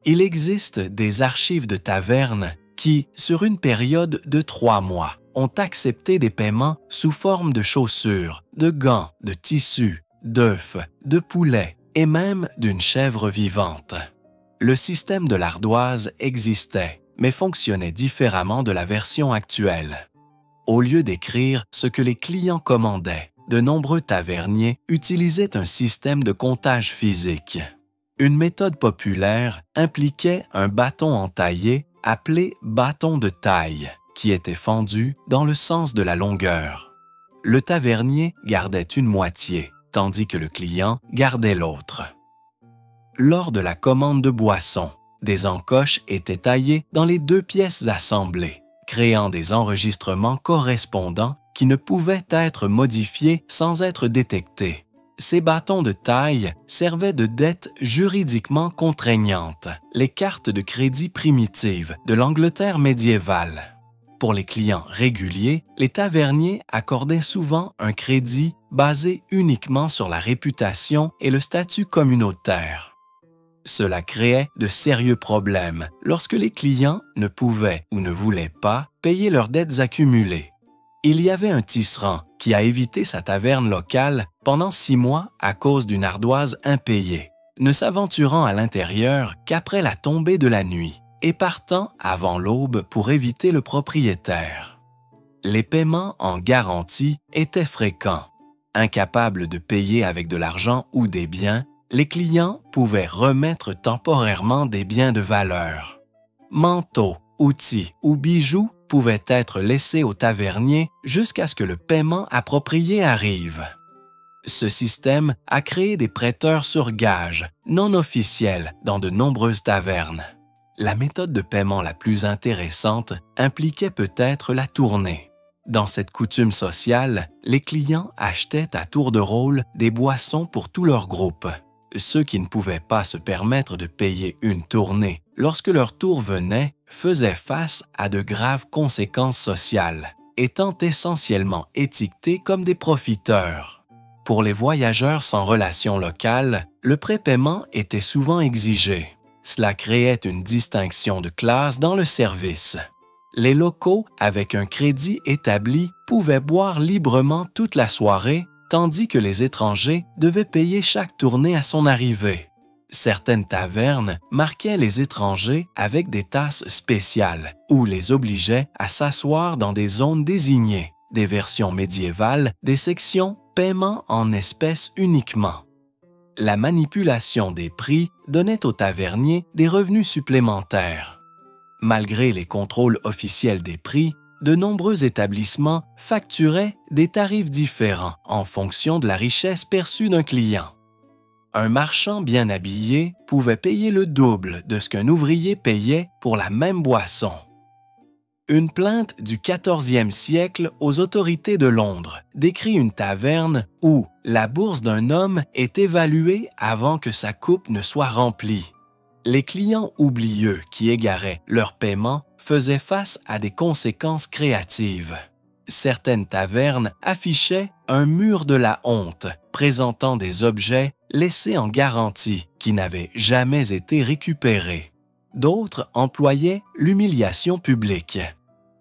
Il existe des archives de tavernes qui, sur une période de 3 mois, ont accepté des paiements sous forme de chaussures, de gants, de tissus, d'œufs, de poulets et même d'une chèvre vivante. Le système de l'ardoise existait, mais fonctionnait différemment de la version actuelle. Au lieu d'écrire ce que les clients commandaient, de nombreux taverniers utilisaient un système de comptage physique. Une méthode populaire impliquait un bâton entaillé appelé bâton de taille, qui était fendu dans le sens de la longueur. Le tavernier gardait une moitié, tandis que le client gardait l'autre. Lors de la commande de boissons, des encoches étaient taillées dans les 2 pièces assemblées, créant des enregistrements correspondants qui ne pouvaient être modifiés sans être détectés. Ces bâtons de taille servaient de dettes juridiquement contraignantes, les cartes de crédit primitives de l'Angleterre médiévale. Pour les clients réguliers, les taverniers accordaient souvent un crédit basé uniquement sur la réputation et le statut communautaire. Cela créait de sérieux problèmes lorsque les clients ne pouvaient ou ne voulaient pas payer leurs dettes accumulées. Il y avait un tisserand qui a évité sa taverne locale pendant 6 mois à cause d'une ardoise impayée, ne s'aventurant à l'intérieur qu'après la tombée de la nuit et partant avant l'aube pour éviter le propriétaire. Les paiements en garantie étaient fréquents. Incapables de payer avec de l'argent ou des biens, les clients pouvaient remettre temporairement des biens de valeur. Manteaux, outils ou bijoux pouvaient être laissés aux taverniers jusqu'à ce que le paiement approprié arrive. Ce système a créé des prêteurs sur gage, non officiels, dans de nombreuses tavernes. La méthode de paiement la plus intéressante impliquait peut-être la tournée. Dans cette coutume sociale, les clients achetaient à tour de rôle des boissons pour tout leur groupe. Ceux qui ne pouvaient pas se permettre de payer une tournée lorsque leur tour venait faisaient face à de graves conséquences sociales, étant essentiellement étiquetés comme des profiteurs. Pour les voyageurs sans relation locale, le prépaiement était souvent exigé. Cela créait une distinction de classe dans le service. Les locaux, avec un crédit établi, pouvaient boire librement toute la soirée, tandis que les étrangers devaient payer chaque tournée à son arrivée. Certaines tavernes marquaient les étrangers avec des tasses spéciales ou les obligeaient à s'asseoir dans des zones désignées, des versions médiévales, des sections paiement en espèces uniquement. La manipulation des prix donnait aux taverniers des revenus supplémentaires. Malgré les contrôles officiels des prix, de nombreux établissements facturaient des tarifs différents en fonction de la richesse perçue d'un client. Un marchand bien habillé pouvait payer le double de ce qu'un ouvrier payait pour la même boisson. Une plainte du 14e siècle aux autorités de Londres décrit une taverne où la bourse d'un homme est évaluée avant que sa coupe ne soit remplie. Les clients oublieux qui égaraient leur paiement faisaient face à des conséquences créatives. Certaines tavernes affichaient un mur de la honte présentant des objets laissés en garantie qui n'avaient jamais été récupérés. D'autres employaient l'humiliation publique.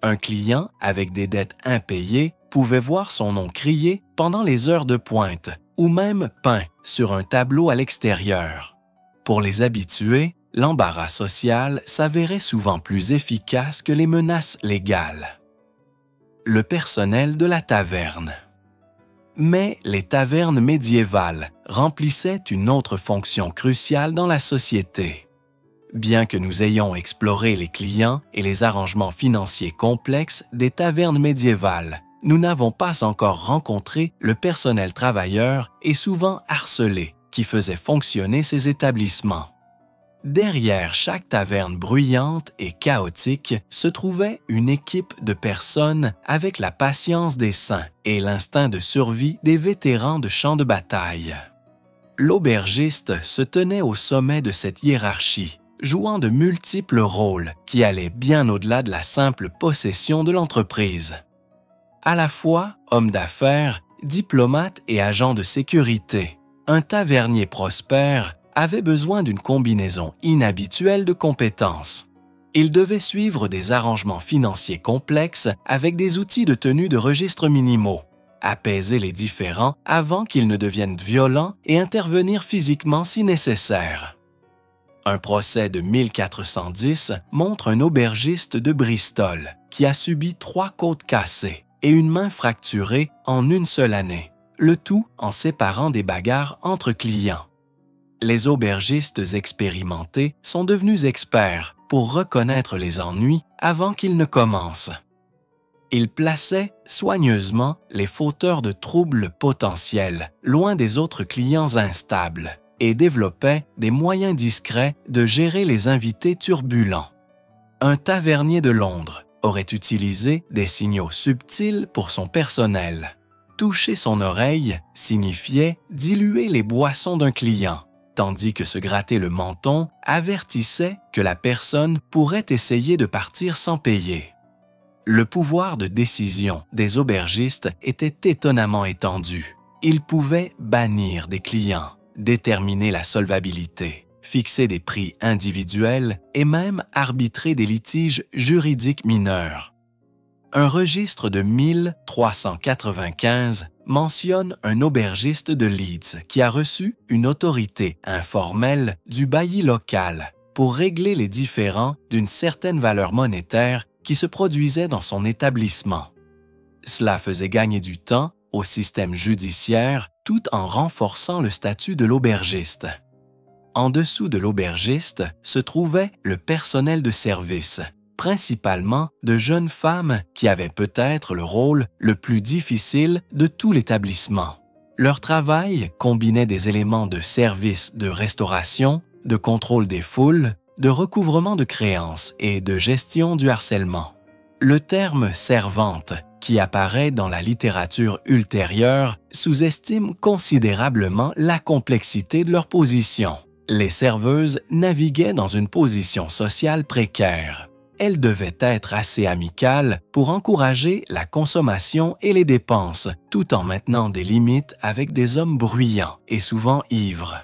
Un client avec des dettes impayées pouvait voir son nom crié pendant les heures de pointe ou même peint sur un tableau à l'extérieur. Pour les habitués, l'embarras social s'avérait souvent plus efficace que les menaces légales. Le personnel de la taverne. Mais les tavernes médiévales remplissaient une autre fonction cruciale dans la société. Bien que nous ayons exploré les clients et les arrangements financiers complexes des tavernes médiévales, nous n'avons pas encore rencontré le personnel travailleur et souvent harcelé qui faisait fonctionner ces établissements. Derrière chaque taverne bruyante et chaotique se trouvait une équipe de personnes avec la patience des saints et l'instinct de survie des vétérans de champs de bataille. L'aubergiste se tenait au sommet de cette hiérarchie, jouant de multiples rôles qui allaient bien au-delà de la simple possession de l'entreprise. À la fois homme d'affaires, diplomate et agent de sécurité, un tavernier prospère avait besoin d'une combinaison inhabituelle de compétences. Il devait suivre des arrangements financiers complexes avec des outils de tenue de registre minimaux, apaiser les différends avant qu'ils ne deviennent violents et intervenir physiquement si nécessaire. Un procès de 1410 montre un aubergiste de Bristol qui a subi 3 côtes cassées et une main fracturée en une seule année, le tout en séparant des bagarres entre clients. Les aubergistes expérimentés sont devenus experts pour reconnaître les ennuis avant qu'ils ne commencent. Ils plaçaient soigneusement les fauteurs de troubles potentiels loin des autres clients instables et développaient des moyens discrets de gérer les invités turbulents. Un tavernier de Londres aurait utilisé des signaux subtils pour son personnel. Toucher son oreille signifiait diluer les boissons d'un client, tandis que se gratter le menton avertissait que la personne pourrait essayer de partir sans payer. Le pouvoir de décision des aubergistes était étonnamment étendu. Ils pouvaient bannir des clients, déterminer la solvabilité, fixer des prix individuels et même arbitrer des litiges juridiques mineurs. Un registre de 1395 mentionne un aubergiste de Leeds qui a reçu une autorité informelle du bailli local pour régler les différends d'une certaine valeur monétaire qui se produisait dans son établissement. Cela faisait gagner du temps au système judiciaire tout en renforçant le statut de l'aubergiste. En dessous de l'aubergiste se trouvait le personnel de service, principalement de jeunes femmes qui avaient peut-être le rôle le plus difficile de tout l'établissement. Leur travail combinait des éléments de service de restauration, de contrôle des foules, de recouvrement de créances et de gestion du harcèlement. Le terme « servante » qui apparaît dans la littérature ultérieure sous-estime considérablement la complexité de leur position. Les serveuses naviguaient dans une position sociale précaire. Elles devaient être assez amicales pour encourager la consommation et les dépenses, tout en maintenant des limites avec des hommes bruyants et souvent ivres.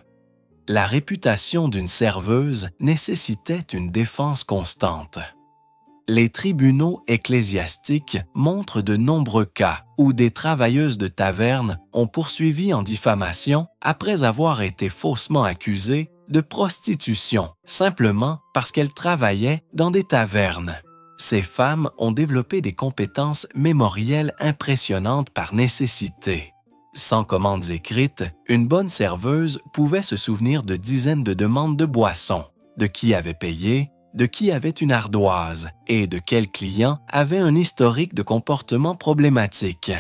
La réputation d'une serveuse nécessitait une défense constante. Les tribunaux ecclésiastiques montrent de nombreux cas où des travailleuses de taverne ont poursuivi en diffamation après avoir été faussement accusées de prostitution, simplement parce qu'elles travaillaient dans des tavernes. Ces femmes ont développé des compétences mémorielles impressionnantes par nécessité. Sans commandes écrites, une bonne serveuse pouvait se souvenir de dizaines de demandes de boissons, de qui avait payé, de qui avait une ardoise et de quel client avait un historique de comportement problématique.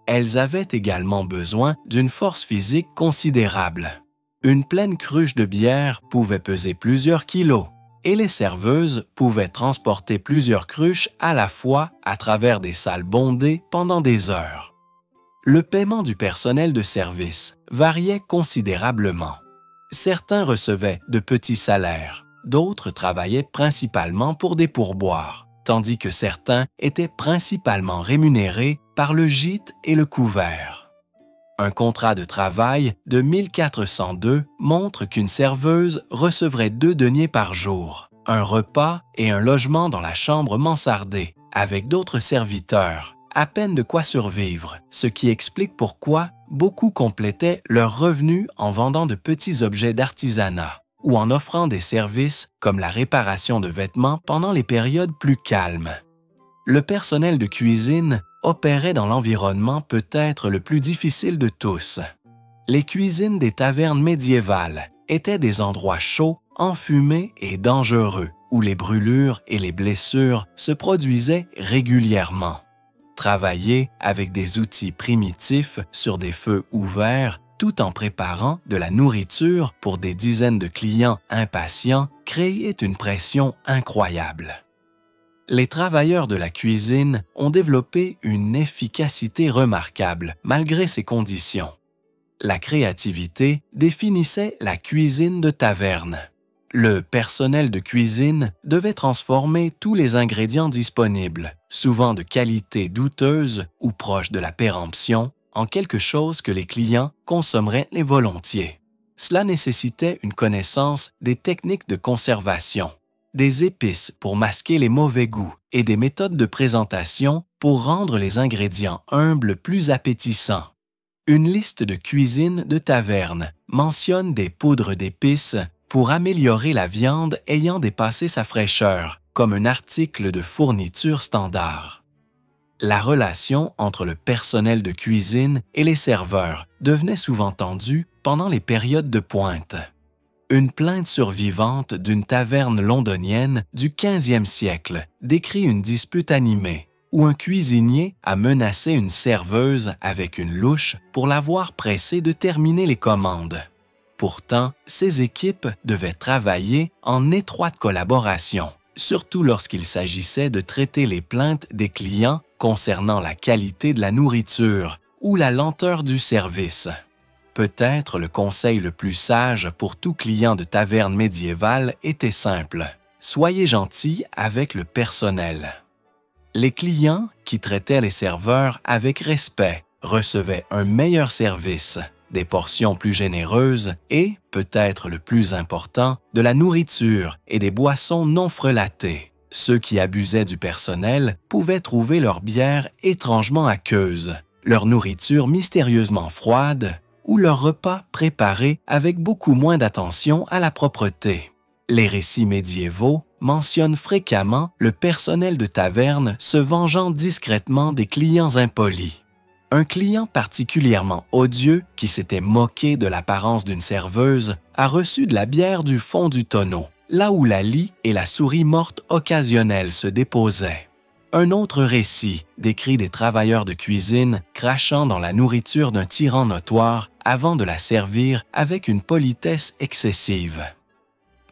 Elles avaient également besoin d'une force physique considérable. Une pleine cruche de bière pouvait peser plusieurs kilos et les serveuses pouvaient transporter plusieurs cruches à la fois à travers des salles bondées pendant des heures. Le paiement du personnel de service variait considérablement. Certains recevaient de petits salaires, d'autres travaillaient principalement pour des pourboires, tandis que certains étaient principalement rémunérés par le gîte et le couvert. Un contrat de travail de 1402 montre qu'une serveuse recevrait 2 deniers par jour, un repas et un logement dans la chambre mansardée, avec d'autres serviteurs, à peine de quoi survivre, ce qui explique pourquoi beaucoup complétaient leurs revenus en vendant de petits objets d'artisanat ou en offrant des services comme la réparation de vêtements pendant les périodes plus calmes. Le personnel de cuisine opérait dans l'environnement peut-être le plus difficile de tous. Les cuisines des tavernes médiévales étaient des endroits chauds, enfumés et dangereux, où les brûlures et les blessures se produisaient régulièrement. Travailler avec des outils primitifs sur des feux ouverts, tout en préparant de la nourriture pour des dizaines de clients impatients, créait une pression incroyable. Les travailleurs de la cuisine ont développé une efficacité remarquable malgré ces conditions. La créativité définissait la cuisine de taverne. Le personnel de cuisine devait transformer tous les ingrédients disponibles, souvent de qualité douteuse ou proche de la péremption, en quelque chose que les clients consommeraient volontiers. Cela nécessitait une connaissance des techniques de conservation, des épices pour masquer les mauvais goûts et des méthodes de présentation pour rendre les ingrédients humbles plus appétissants. Une liste de cuisine de taverne mentionne des poudres d'épices pour améliorer la viande ayant dépassé sa fraîcheur, comme un article de fourniture standard. La relation entre le personnel de cuisine et les serveurs devenait souvent tendue pendant les périodes de pointe. Une plainte survivante d'une taverne londonienne du 15e siècle décrit une dispute animée où un cuisinier a menacé une serveuse avec une louche pour l'avoir pressée de terminer les commandes. Pourtant, ces équipes devaient travailler en étroite collaboration, surtout lorsqu'il s'agissait de traiter les plaintes des clients concernant la qualité de la nourriture ou la lenteur du service. Peut-être le conseil le plus sage pour tout client de taverne médiévale était simple: soyez gentil avec le personnel. Les clients qui traitaient les serveurs avec respect recevaient un meilleur service, des portions plus généreuses et, peut-être le plus important, de la nourriture et des boissons non frelatées. Ceux qui abusaient du personnel pouvaient trouver leur bière étrangement aqueuse, leur nourriture mystérieusement froide ou leur repas préparé avec beaucoup moins d'attention à la propreté. Les récits médiévaux mentionnent fréquemment le personnel de taverne se vengeant discrètement des clients impolis. Un client particulièrement odieux qui s'était moqué de l'apparence d'une serveuse a reçu de la bière du fond du tonneau, là où la lie et la souris morte occasionnelle se déposaient. Un autre récit décrit des travailleurs de cuisine crachant dans la nourriture d'un tyran notoire avant de la servir avec une politesse excessive.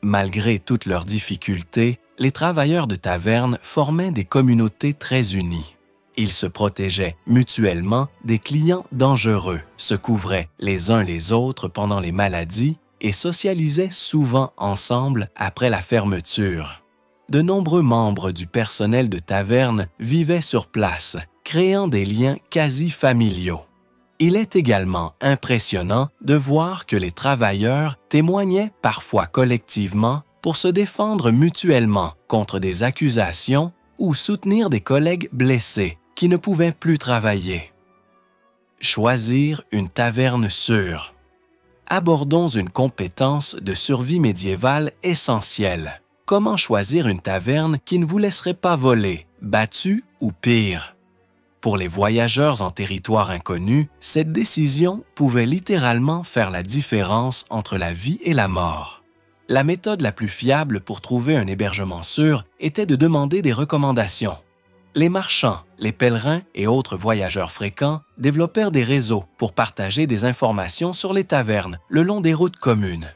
Malgré toutes leurs difficultés, les travailleurs de taverne formaient des communautés très unies. Ils se protégeaient mutuellement des clients dangereux, se couvraient les uns les autres pendant les maladies et socialisaient souvent ensemble après la fermeture. De nombreux membres du personnel de taverne vivaient sur place, créant des liens quasi familiaux. Il est également impressionnant de voir que les travailleurs témoignaient parfois collectivement pour se défendre mutuellement contre des accusations ou soutenir des collègues blessés qui ne pouvaient plus travailler. Choisir une taverne sûre. Abordons une compétence de survie médiévale essentielle. Comment choisir une taverne qui ne vous laisserait pas voler, battue ou pire? Pour les voyageurs en territoire inconnu, cette décision pouvait littéralement faire la différence entre la vie et la mort. La méthode la plus fiable pour trouver un hébergement sûr était de demander des recommandations. Les marchands, les pèlerins et autres voyageurs fréquents développèrent des réseaux pour partager des informations sur les tavernes le long des routes communes.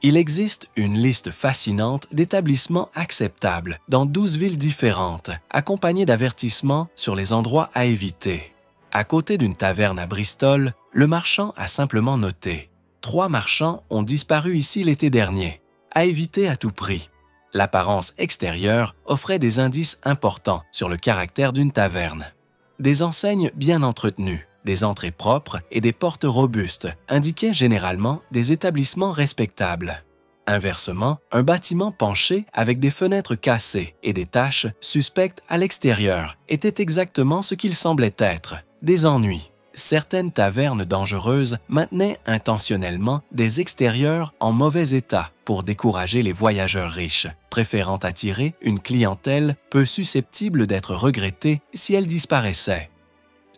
Il existe une liste fascinante d'établissements acceptables dans 12 villes différentes, accompagnée d'avertissements sur les endroits à éviter. À côté d'une taverne à Bristol, le marchand a simplement noté « 3 marchands ont disparu ici l'été dernier, à éviter à tout prix ». L'apparence extérieure offrait des indices importants sur le caractère d'une taverne. Des enseignes bien entretenues, des entrées propres et des portes robustes indiquaient généralement des établissements respectables. Inversement, un bâtiment penché avec des fenêtres cassées et des taches suspectes à l'extérieur était exactement ce qu'il semblait être, des ennuis. Certaines tavernes dangereuses maintenaient intentionnellement des extérieurs en mauvais état pour décourager les voyageurs riches, préférant attirer une clientèle peu susceptible d'être regrettée si elle disparaissait.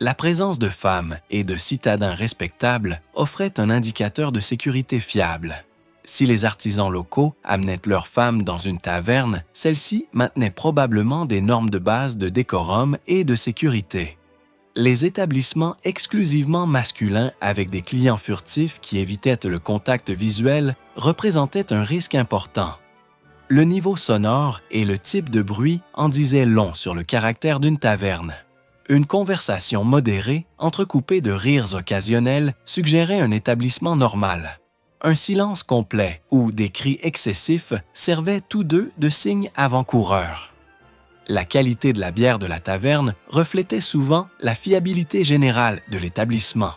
La présence de femmes et de citadins respectables offrait un indicateur de sécurité fiable. Si les artisans locaux amenaient leurs femmes dans une taverne, celles-ci maintenaient probablement des normes de base de décorum et de sécurité. Les établissements exclusivement masculins avec des clients furtifs qui évitaient le contact visuel représentaient un risque important. Le niveau sonore et le type de bruit en disaient long sur le caractère d'une taverne. Une conversation modérée, entrecoupée de rires occasionnels, suggérait un établissement normal. Un silence complet ou des cris excessifs servaient tous deux de signes avant-coureurs. La qualité de la bière de la taverne reflétait souvent la fiabilité générale de l'établissement.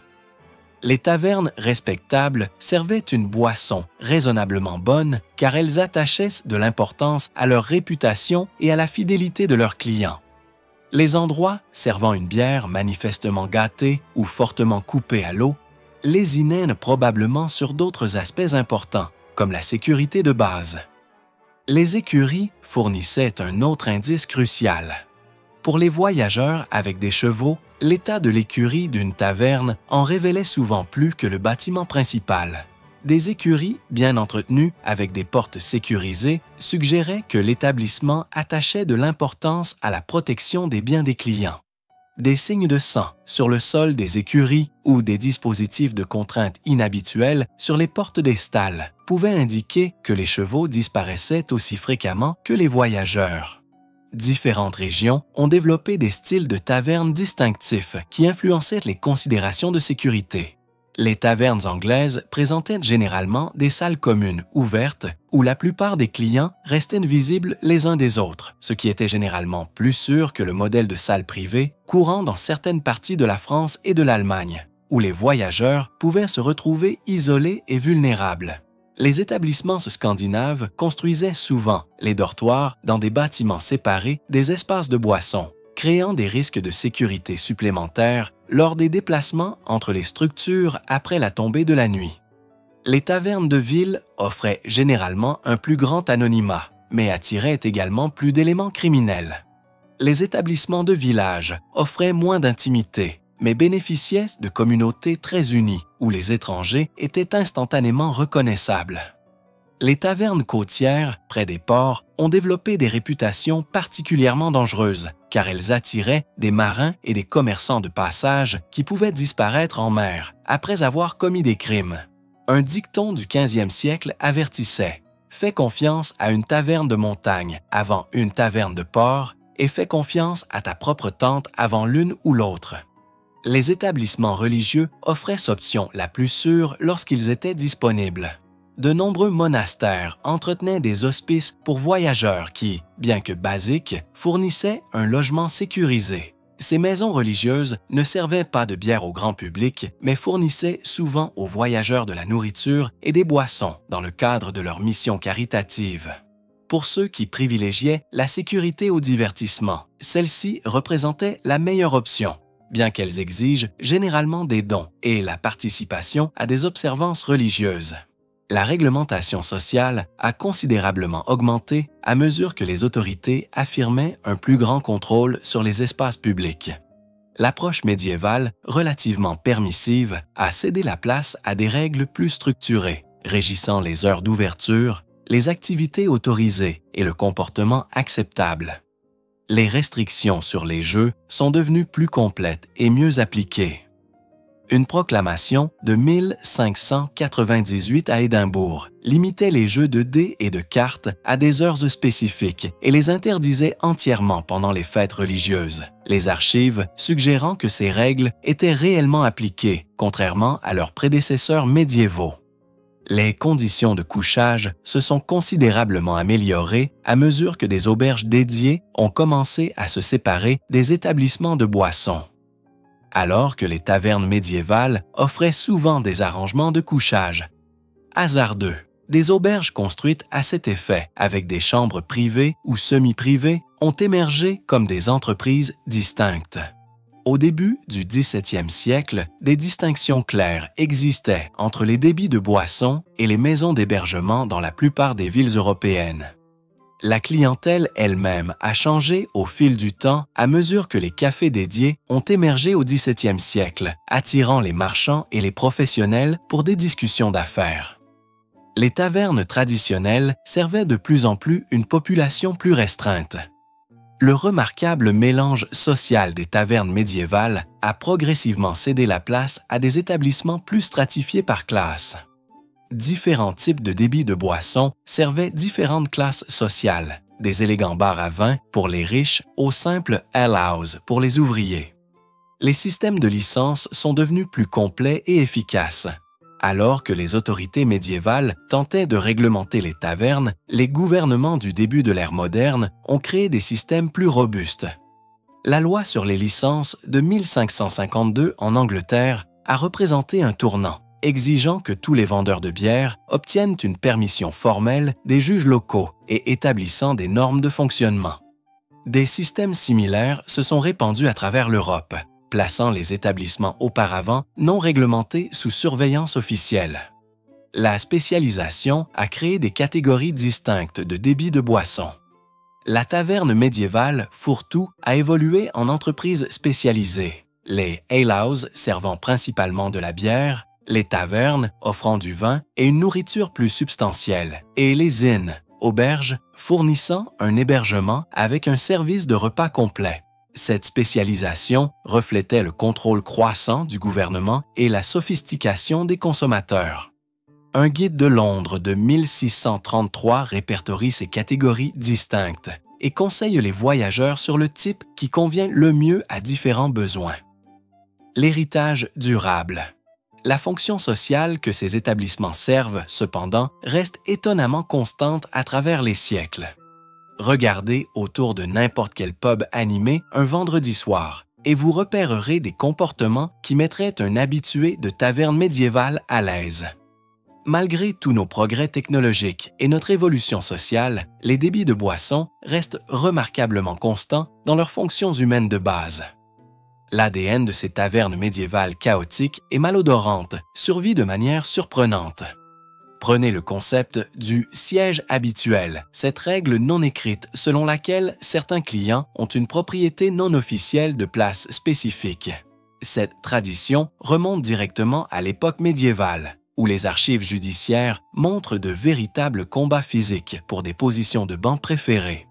Les tavernes respectables servaient une boisson raisonnablement bonne car elles attachaient de l'importance à leur réputation et à la fidélité de leurs clients. Les endroits servant une bière manifestement gâtée ou fortement coupée à l'eau lésinaient probablement sur d'autres aspects importants, comme la sécurité de base. Les écuries fournissaient un autre indice crucial. Pour les voyageurs avec des chevaux, l'état de l'écurie d'une taverne en révélait souvent plus que le bâtiment principal. Des écuries bien entretenues avec des portes sécurisées suggéraient que l'établissement attachait de l'importance à la protection des biens des clients. Des signes de sang sur le sol des écuries ou des dispositifs de contrainte inhabituels sur les portes des stalles pouvaient indiquer que les chevaux disparaissaient aussi fréquemment que les voyageurs. Différentes régions ont développé des styles de tavernes distinctifs qui influençaient les considérations de sécurité. Les tavernes anglaises présentaient généralement des salles communes ouvertes où la plupart des clients restaient visibles les uns des autres, ce qui était généralement plus sûr que le modèle de salle privée courant dans certaines parties de la France et de l'Allemagne, où les voyageurs pouvaient se retrouver isolés et vulnérables. Les établissements scandinaves construisaient souvent les dortoirs dans des bâtiments séparés des espaces de boissons, créant des risques de sécurité supplémentaires lors des déplacements entre les structures après la tombée de la nuit. Les tavernes de ville offraient généralement un plus grand anonymat, mais attiraient également plus d'éléments criminels. Les établissements de village offraient moins d'intimité, mais bénéficiaient de communautés très unies où les étrangers étaient instantanément reconnaissables. Les tavernes côtières, près des ports, ont développé des réputations particulièrement dangereuses, car elles attiraient des marins et des commerçants de passage qui pouvaient disparaître en mer après avoir commis des crimes. Un dicton du 15e siècle avertissait « Fais confiance à une taverne de montagne avant une taverne de port et fais confiance à ta propre tente avant l'une ou l'autre. » Les établissements religieux offraient cette option la plus sûre lorsqu'ils étaient disponibles. De nombreux monastères entretenaient des hospices pour voyageurs qui, bien que basiques, fournissaient un logement sécurisé. Ces maisons religieuses ne servaient pas de bière au grand public, mais fournissaient souvent aux voyageurs de la nourriture et des boissons dans le cadre de leur mission caritative. Pour ceux qui privilégiaient la sécurité au divertissement, celle-ci représentait la meilleure option, bien qu'elles exigent généralement des dons et la participation à des observances religieuses. La réglementation sociale a considérablement augmenté à mesure que les autorités affirmaient un plus grand contrôle sur les espaces publics. L'approche médiévale, relativement permissive, a cédé la place à des règles plus structurées, régissant les heures d'ouverture, les activités autorisées et le comportement acceptable. Les restrictions sur les jeux sont devenues plus complètes et mieux appliquées. Une proclamation de 1598 à Édimbourg limitait les jeux de dés et de cartes à des heures spécifiques et les interdisait entièrement pendant les fêtes religieuses, les archives suggérant que ces règles étaient réellement appliquées, contrairement à leurs prédécesseurs médiévaux. Les conditions de couchage se sont considérablement améliorées à mesure que des auberges dédiées ont commencé à se séparer des établissements de boissons. Alors que les tavernes médiévales offraient souvent des arrangements de couchage hasardeux, des auberges construites à cet effet, avec des chambres privées ou semi-privées, ont émergé comme des entreprises distinctes. Au début du XVIIe siècle, des distinctions claires existaient entre les débits de boissons et les maisons d'hébergement dans la plupart des villes européennes. La clientèle elle-même a changé au fil du temps à mesure que les cafés dédiés ont émergé au XVIIe siècle, attirant les marchands et les professionnels pour des discussions d'affaires. Les tavernes traditionnelles servaient de plus en plus une population plus restreinte. Le remarquable mélange social des tavernes médiévales a progressivement cédé la place à des établissements plus stratifiés par classe. Différents types de débits de boissons servaient différentes classes sociales, des élégants bars à vin pour les riches aux simples alehouse pour les ouvriers. Les systèmes de licence sont devenus plus complets et efficaces. Alors que les autorités médiévales tentaient de réglementer les tavernes, les gouvernements du début de l'ère moderne ont créé des systèmes plus robustes. La loi sur les licences de 1552 en Angleterre a représenté un tournant, exigeant que tous les vendeurs de bière obtiennent une permission formelle des juges locaux et établissant des normes de fonctionnement. Des systèmes similaires se sont répandus à travers l'Europe, plaçant les établissements auparavant non réglementés sous surveillance officielle. La spécialisation a créé des catégories distinctes de débit de boissons. La taverne médiévale fourre-tout a évolué en entreprise spécialisée, les alehouses servant principalement de la bière, les tavernes offrant du vin et une nourriture plus substantielle, et les inns, auberges, fournissant un hébergement avec un service de repas complet. Cette spécialisation reflétait le contrôle croissant du gouvernement et la sophistication des consommateurs. Un guide de Londres de 1633 répertorie ces catégories distinctes et conseille les voyageurs sur le type qui convient le mieux à différents besoins. L'héritage durable. La fonction sociale que ces établissements servent, cependant, reste étonnamment constante à travers les siècles. Regardez autour de n'importe quel pub animé un vendredi soir et vous repérerez des comportements qui mettraient un habitué de taverne médiévale à l'aise. Malgré tous nos progrès technologiques et notre évolution sociale, les débits de boissons restent remarquablement constants dans leurs fonctions humaines de base. L'ADN de ces tavernes médiévales chaotiques et malodorantes survit de manière surprenante. Prenez le concept du siège habituel, cette règle non écrite selon laquelle certains clients ont une propriété non officielle de place spécifique. Cette tradition remonte directement à l'époque médiévale, où les archives judiciaires montrent de véritables combats physiques pour des positions de banc préférées.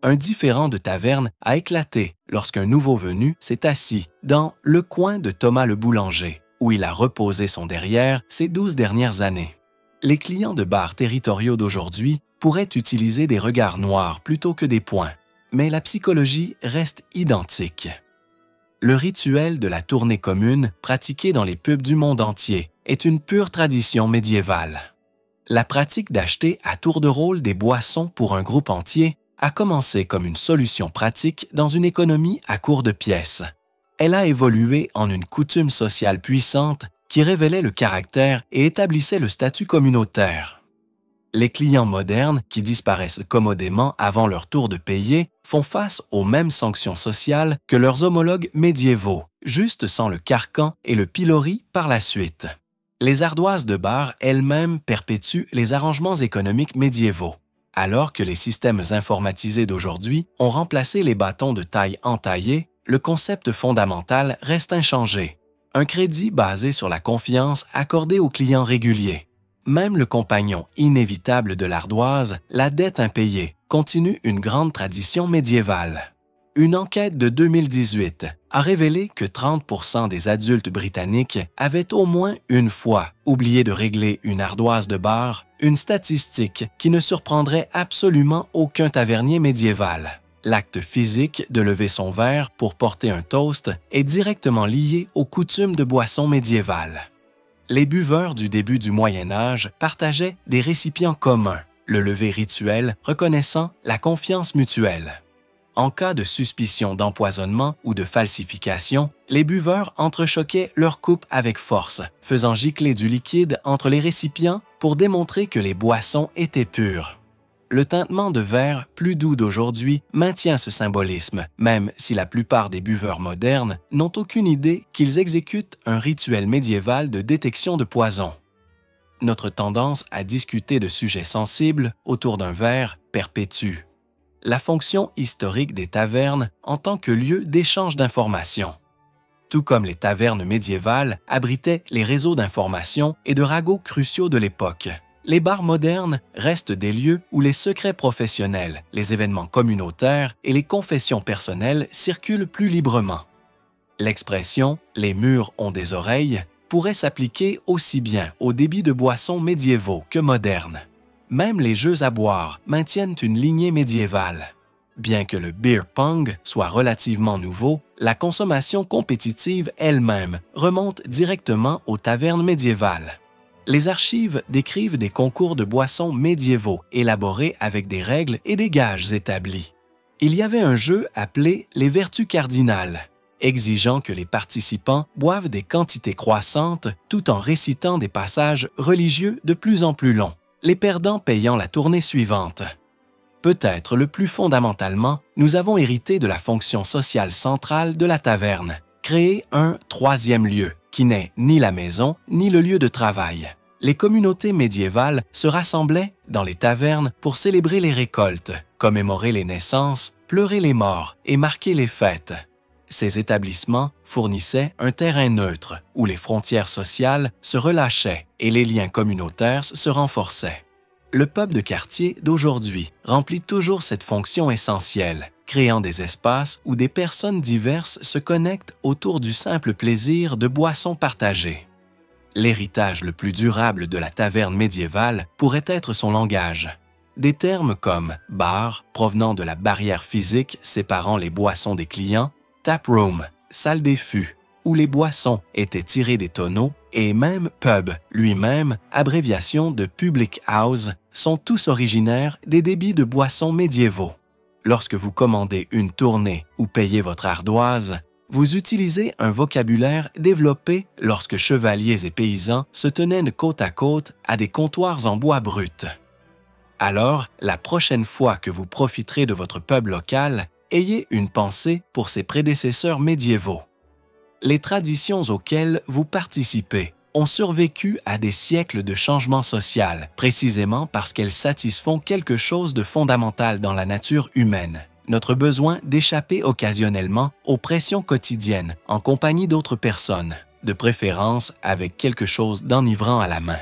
Un différend de taverne a éclaté lorsqu'un nouveau venu s'est assis dans le coin de Thomas le boulanger, où il a reposé son derrière ces 12 dernières années. Les clients de bars territoriaux d'aujourd'hui pourraient utiliser des regards noirs plutôt que des poings, mais la psychologie reste identique. Le rituel de la tournée commune pratiqué dans les pubs du monde entier est une pure tradition médiévale. La pratique d'acheter à tour de rôle des boissons pour un groupe entier a commencé comme une solution pratique dans une économie à court de pièces. Elle a évolué en une coutume sociale puissante qui révélait le caractère et établissait le statut communautaire. Les clients modernes, qui disparaissent commodément avant leur tour de payer, font face aux mêmes sanctions sociales que leurs homologues médiévaux, juste sans le carcan et le pilori par la suite. Les ardoises de bar elles-mêmes perpétuent les arrangements économiques médiévaux, alors que les systèmes informatisés d'aujourd'hui ont remplacé les bâtons de taille entaillée. Le concept fondamental reste inchangé. Un crédit basé sur la confiance accordée aux clients réguliers. Même le compagnon inévitable de l'ardoise, la dette impayée, continue une grande tradition médiévale. Une enquête de 2018 a révélé que 30% des adultes britanniques avaient au moins une fois oublié de régler une ardoise de bar, une statistique qui ne surprendrait absolument aucun tavernier médiéval. L'acte physique de lever son verre pour porter un toast est directement lié aux coutumes de boissons médiévales. Les buveurs du début du Moyen Âge partageaient des récipients communs, le lever rituel reconnaissant la confiance mutuelle. En cas de suspicion d'empoisonnement ou de falsification, les buveurs entrechoquaient leur coupe avec force, faisant gicler du liquide entre les récipients pour démontrer que les boissons étaient pures. Le tintement de verre plus doux d'aujourd'hui maintient ce symbolisme, même si la plupart des buveurs modernes n'ont aucune idée qu'ils exécutent un rituel médiéval de détection de poison. Notre tendance à discuter de sujets sensibles autour d'un verre perpétue la fonction historique des tavernes en tant que lieu d'échange d'informations. Tout comme les tavernes médiévales abritaient les réseaux d'information et de ragots cruciaux de l'époque, les bars modernes restent des lieux où les secrets professionnels, les événements communautaires et les confessions personnelles circulent plus librement. L'expression « les murs ont des oreilles » pourrait s'appliquer aussi bien aux débits de boissons médiévaux que modernes. Même les jeux à boire maintiennent une lignée médiévale. Bien que le beer pong soit relativement nouveau, la consommation compétitive elle-même remonte directement aux tavernes médiévales. Les archives décrivent des concours de boissons médiévaux élaborés avec des règles et des gages établis. Il y avait un jeu appelé les vertus cardinales. exigeant que les participants boivent des quantités croissantes tout en récitant des passages religieux de plus en plus longs, les perdants payant la tournée suivante. Peut-être le plus fondamentalement, nous avons hérité de la fonction sociale centrale de la taverne, créer un troisième lieu, qui n'est ni la maison ni le lieu de travail. Les communautés médiévales se rassemblaient dans les tavernes pour célébrer les récoltes, commémorer les naissances, pleurer les morts et marquer les fêtes. Ces établissements fournissaient un terrain neutre où les frontières sociales se relâchaient et les liens communautaires se renforçaient. Le pub de quartier d'aujourd'hui remplit toujours cette fonction essentielle, créant des espaces où des personnes diverses se connectent autour du simple plaisir de boissons partagées. L'héritage le plus durable de la taverne médiévale pourrait être son langage. Des termes comme « bar » provenant de la barrière physique séparant les boissons des clients, « tap room », « salle des fûts », où les boissons étaient tirées des tonneaux, et même « pub » lui-même, abréviation de « public house », sont tous originaires des débits de boissons médiévaux. Lorsque vous commandez une tournée ou payez votre ardoise, vous utilisez un vocabulaire développé lorsque chevaliers et paysans se tenaient de côte à côte à des comptoirs en bois brut. Alors, la prochaine fois que vous profiterez de votre pub local, ayez une pensée pour ses prédécesseurs médiévaux. Les traditions auxquelles vous participez ont survécu à des siècles de changement social, précisément parce qu'elles satisfont quelque chose de fondamental dans la nature humaine, notre besoin d'échapper occasionnellement aux pressions quotidiennes en compagnie d'autres personnes, de préférence avec quelque chose d'enivrant à la main.